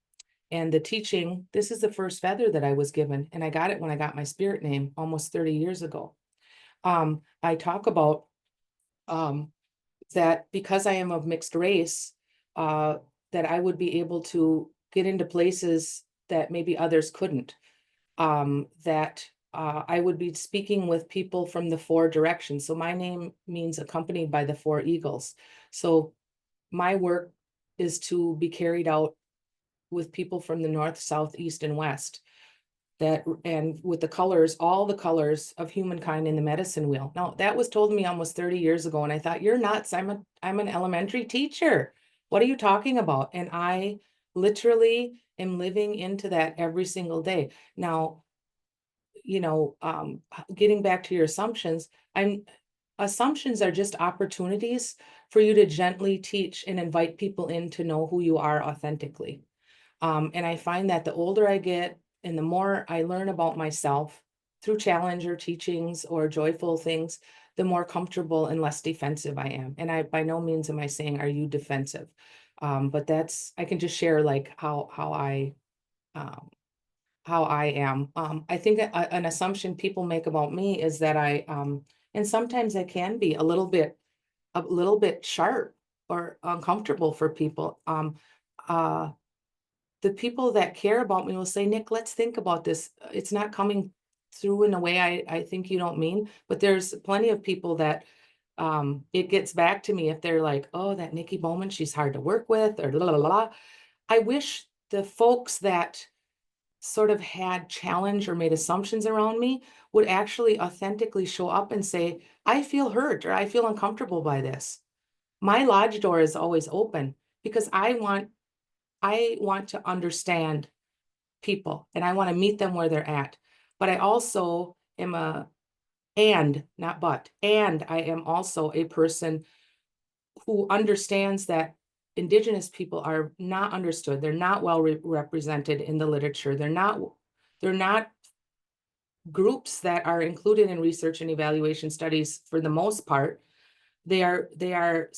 and the teaching. This is the first feather that I was given, and I got it when I got my spirit name almost 30 years ago. I talk about um, that because I am of mixed race, uh, that I would be able to get into places that maybe others couldn't. That I would be speaking with people from the four directions. So my name means accompanied by the four eagles. So my work is to be carried out with people from the north, south, east, and west. That, and with the colors, all the colors of humankind in the medicine wheel. Now, that was told to me almost 30 years ago, and I thought, you're nuts. I'm an elementary teacher. What are you talking about? And I literally am living into that every single day. Now, getting back to your assumptions, assumptions are just opportunities for you to gently teach and invite people in to know who you are authentically. And I find that the older I get and the more I learn about myself through challenger teachings or joyful things, the more comfortable and less defensive I am. And I, by no means am I saying, are you defensive? But I can just share like um, how I am. I think an assumption people make about me is that and sometimes I can be a little bit sharp or uncomfortable for people. Uh, the people that care about me will say, Nick, let's think about this. It's not coming through in a way I think you don't mean, but there's plenty of people that it gets back to me if they're like, oh, that Nikki Bowman, she's hard to work with, or la la la. I wish the folks that sort of had challenge or made assumptions around me would actually authentically show up and say, I feel hurt or I feel uncomfortable by this. My lodge door is always open because I want to understand people and I want to meet them where they're at. But I also am not but, and I am also a person who understands that Indigenous people are not understood. They're not well represented in the literature. They're not groups that are included in research and evaluation studies for the most part. They are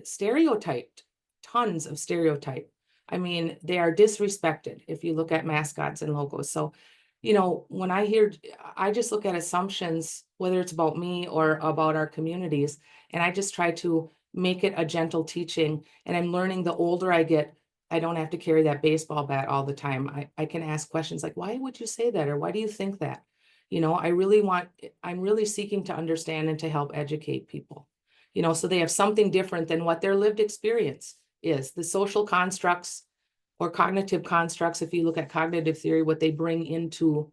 stereotyped, tons of stereotype. I mean, they are disrespected if you look at mascots and logos. So, when I just look at assumptions, whether it's about me or about our communities, and I just try to make it a gentle teaching. And I'm learning the older I get, I don't have to carry that baseball bat all the time. I can ask questions like, why would you say that? Or why do you think that? I'm really seeking to understand and to help educate people. So they have something different than what their lived experience is. The social constructs or cognitive constructs, if you look at cognitive theory, what they bring into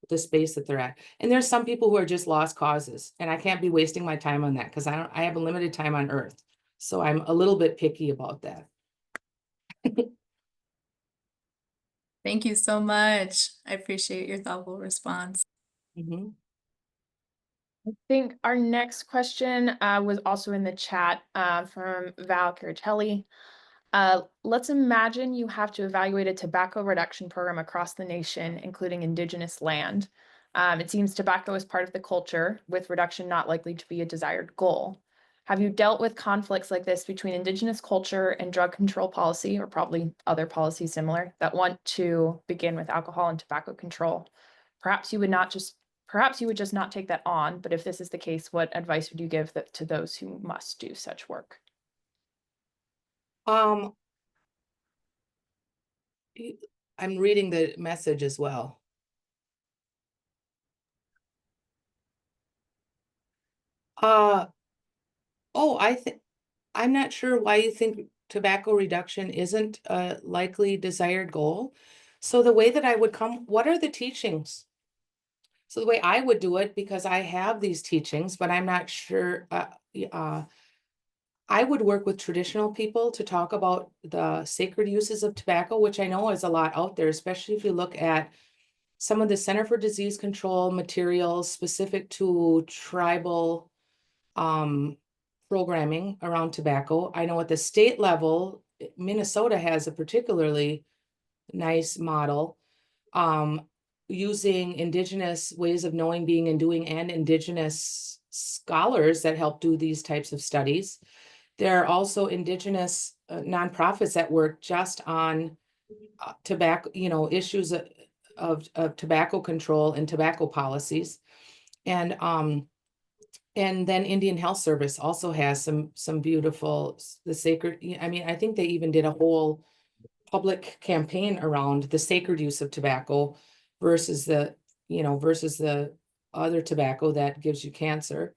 the space that they're at. And there's some people who are just lost causes, and I can't be wasting my time on that because I have a limited time on Earth. So I'm a little bit picky about that. Thank you so much. I appreciate your thoughtful response. Mhm. I think our next question was also in the chat from Val Caritelli. Let's imagine you have to evaluate a tobacco reduction program across the nation, including Indigenous land. It seems tobacco is part of the culture, with reduction not likely to be a desired goal. Have you dealt with conflicts like this between Indigenous culture and drug control policy, or probably other policies similar, that want to begin with alcohol and tobacco control? Perhaps you would just not take that on, but if this is the case, what advice would you give to those who must do such work? Um, I'm reading the message as well. I'm not sure why you think tobacco reduction isn't a likely desired goal. So the way that what are the teachings? So the way I would do it, because I have these teachings, but I'm not sure, I would work with traditional people to talk about the sacred uses of tobacco, which I know is a lot out there, especially if you look at some of the Center for Disease Control materials specific to tribal programming around tobacco. I know at the state level, Minnesota has a particularly nice model using indigenous ways of knowing, being, and doing, and indigenous scholars that help do these types of studies. There are also indigenous nonprofits that work just on tobacco, issues of tobacco control and tobacco policies. And then Indian Health Service also has some beautiful, the sacred, I mean, I think they even did a whole public campaign around the sacred use of tobacco versus the other tobacco that gives you cancer.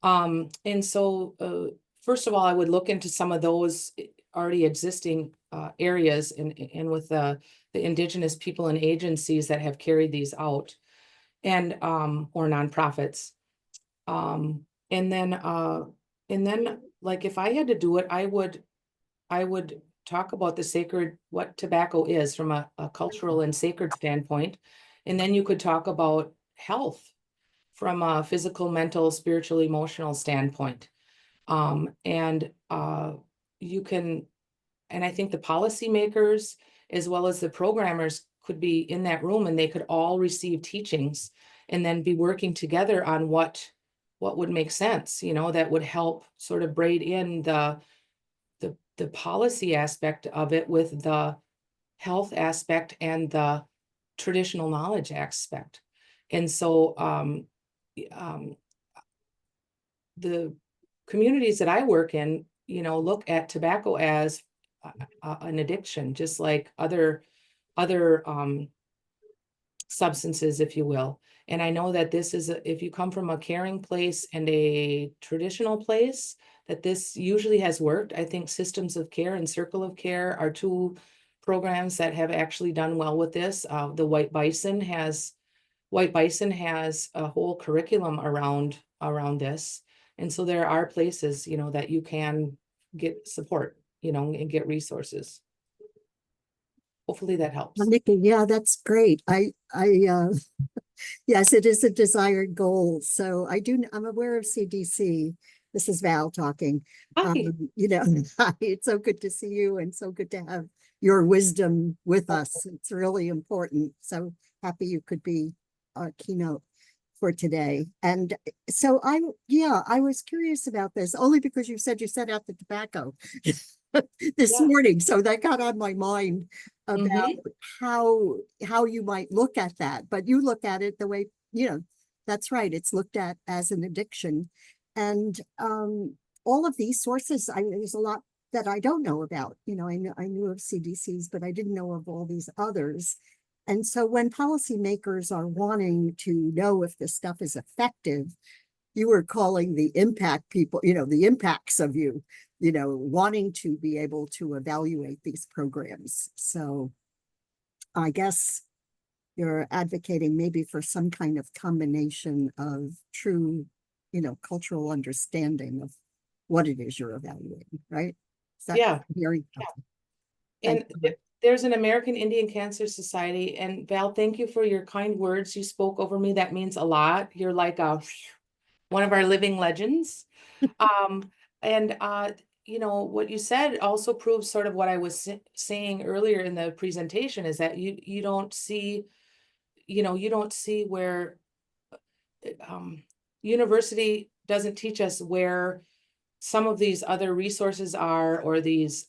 And so first of all, I would look into some of those already existing areas and with the indigenous people and agencies that have carried these out, and or nonprofits. And then like if I had to do it, I would talk about what tobacco is from a cultural and sacred standpoint. And then you could talk about health from a physical, mental, spiritual, emotional standpoint. And you can, and I think the policymakers as well as the programmers could be in that room, and they could all receive teachings and then be working together on what would make sense, that would help sort of braid in the policy aspect of it with the health aspect and the traditional knowledge aspect. And so the communities that I work in, look at tobacco as an addiction, just like other substances, if you will. And I know that this is, if you come from a caring place and a traditional place, that this usually has worked. I think Systems of Care and Circle of Care are two programs that have actually done well with this. The White Bison has a whole curriculum around this. And so there are places, that you can get support, and get resources. Hopefully that helps. Well, Nikki, yeah, that's great. Yes, it is a desired goal. So I'm aware of CDC. This is Val talking. Hi. Hi, it's so good to see you and so good to have your wisdom with us. It's really important. So happy you could be our keynote for today. And so I was curious about this only because you said you set out the tobacco this morning. So that got on my mind about how you might look at that. But you look at it the way, that's right. It's looked at as an addiction. And all of these sources, there's a lot that I don't know about. I knew of CDCs, but I didn't know of all these others. And so when policymakers are wanting to know if this stuff is effective, you were calling the impact people, the impacts of wanting to be able to evaluate these programs. So I guess you're advocating maybe for some kind of combination of true, cultural understanding of what it is you're evaluating, right? Is that very And there's an American Indian Cancer Society, and Val, thank you for your kind words. You spoke over me. That means a lot. You're like one of our living legends. And what you said also proves sort of what I was saying earlier in the presentation, is that you don't see where university doesn't teach us where some of these other resources are, or these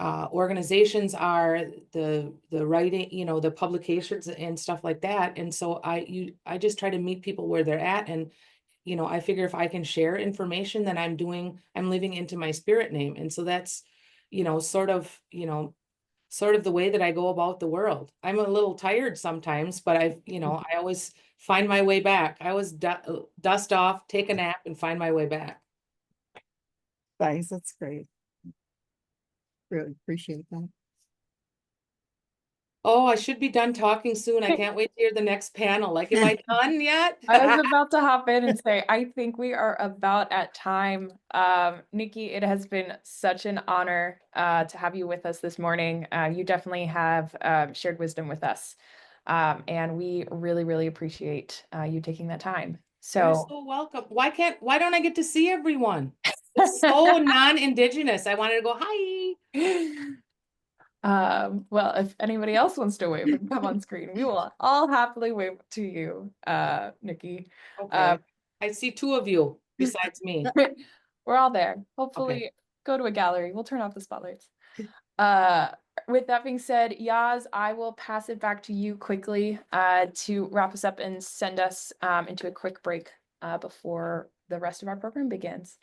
organizations are, the writing, the publications and stuff like that. And so I just try to meet people where they're at. And I figure if I can share information, then I'm living into my spirit name. And so that's sort of the way that I go about the world. I'm a little tired sometimes, but I always find my way back. I always dust off, take a nap, and find my way back. Thanks, that's great. Really appreciate that. Oh, I should be done talking soon. I can't wait to hear the next panel. Like, am I done yet? I was about to hop in and say, I think we are about at time. Nikki, it has been such an honor to have you with us this morning. You definitely have shared wisdom with us. And we really, really appreciate you taking that time. You're So, so welcome. Why don't I get to see everyone? It's so non-indigenous. I wanted to go, hi. well, if anybody else wants to wave and come on screen, we will all happily wave to you, Nikki. Okay. I see two of you besides me. We're all there. Hopefully, go to a gallery. We'll turn off the spotlights. With that being said, Yaz, I will pass it back to you quickly to wrap us up and send us into a quick break before the rest of our program begins.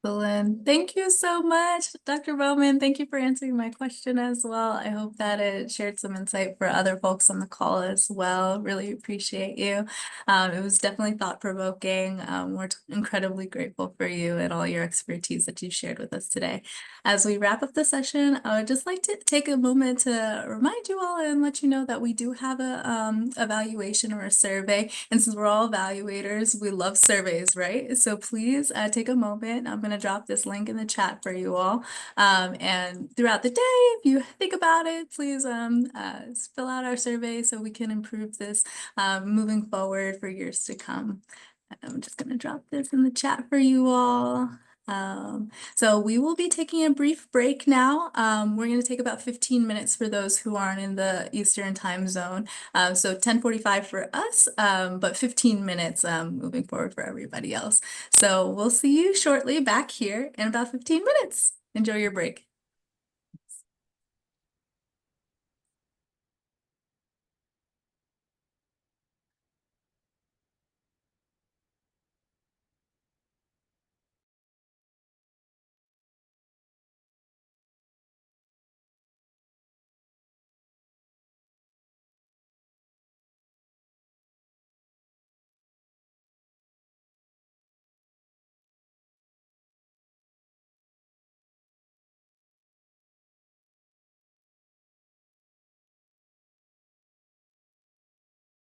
Excellent. Thank you so much, Dr. Bowman. Thank you for answering my question as well. I hope that it shared some insight for other folks on the call as well. Really appreciate you. It was definitely thought-provoking. We're incredibly grateful for you and all your expertise that you shared with us today. As we wrap up the session, I would just like to take a moment to remind you all and let you know that we do have a evaluation or a survey. And since we're all evaluators, we love surveys, right? So please take a moment. I'm going to drop this link in the chat for you all. And throughout the day, if you think about it, please fill out our survey so we can improve this moving forward for years to come. I'm just going to drop this in the chat for you all. So we will be taking a brief break now. We're going to take about 15 minutes for those who aren't in the Eastern time zone. So 10:45 for us, but 15 minutes moving forward for everybody else. So we'll see you shortly back here in about 15 minutes. Enjoy your break.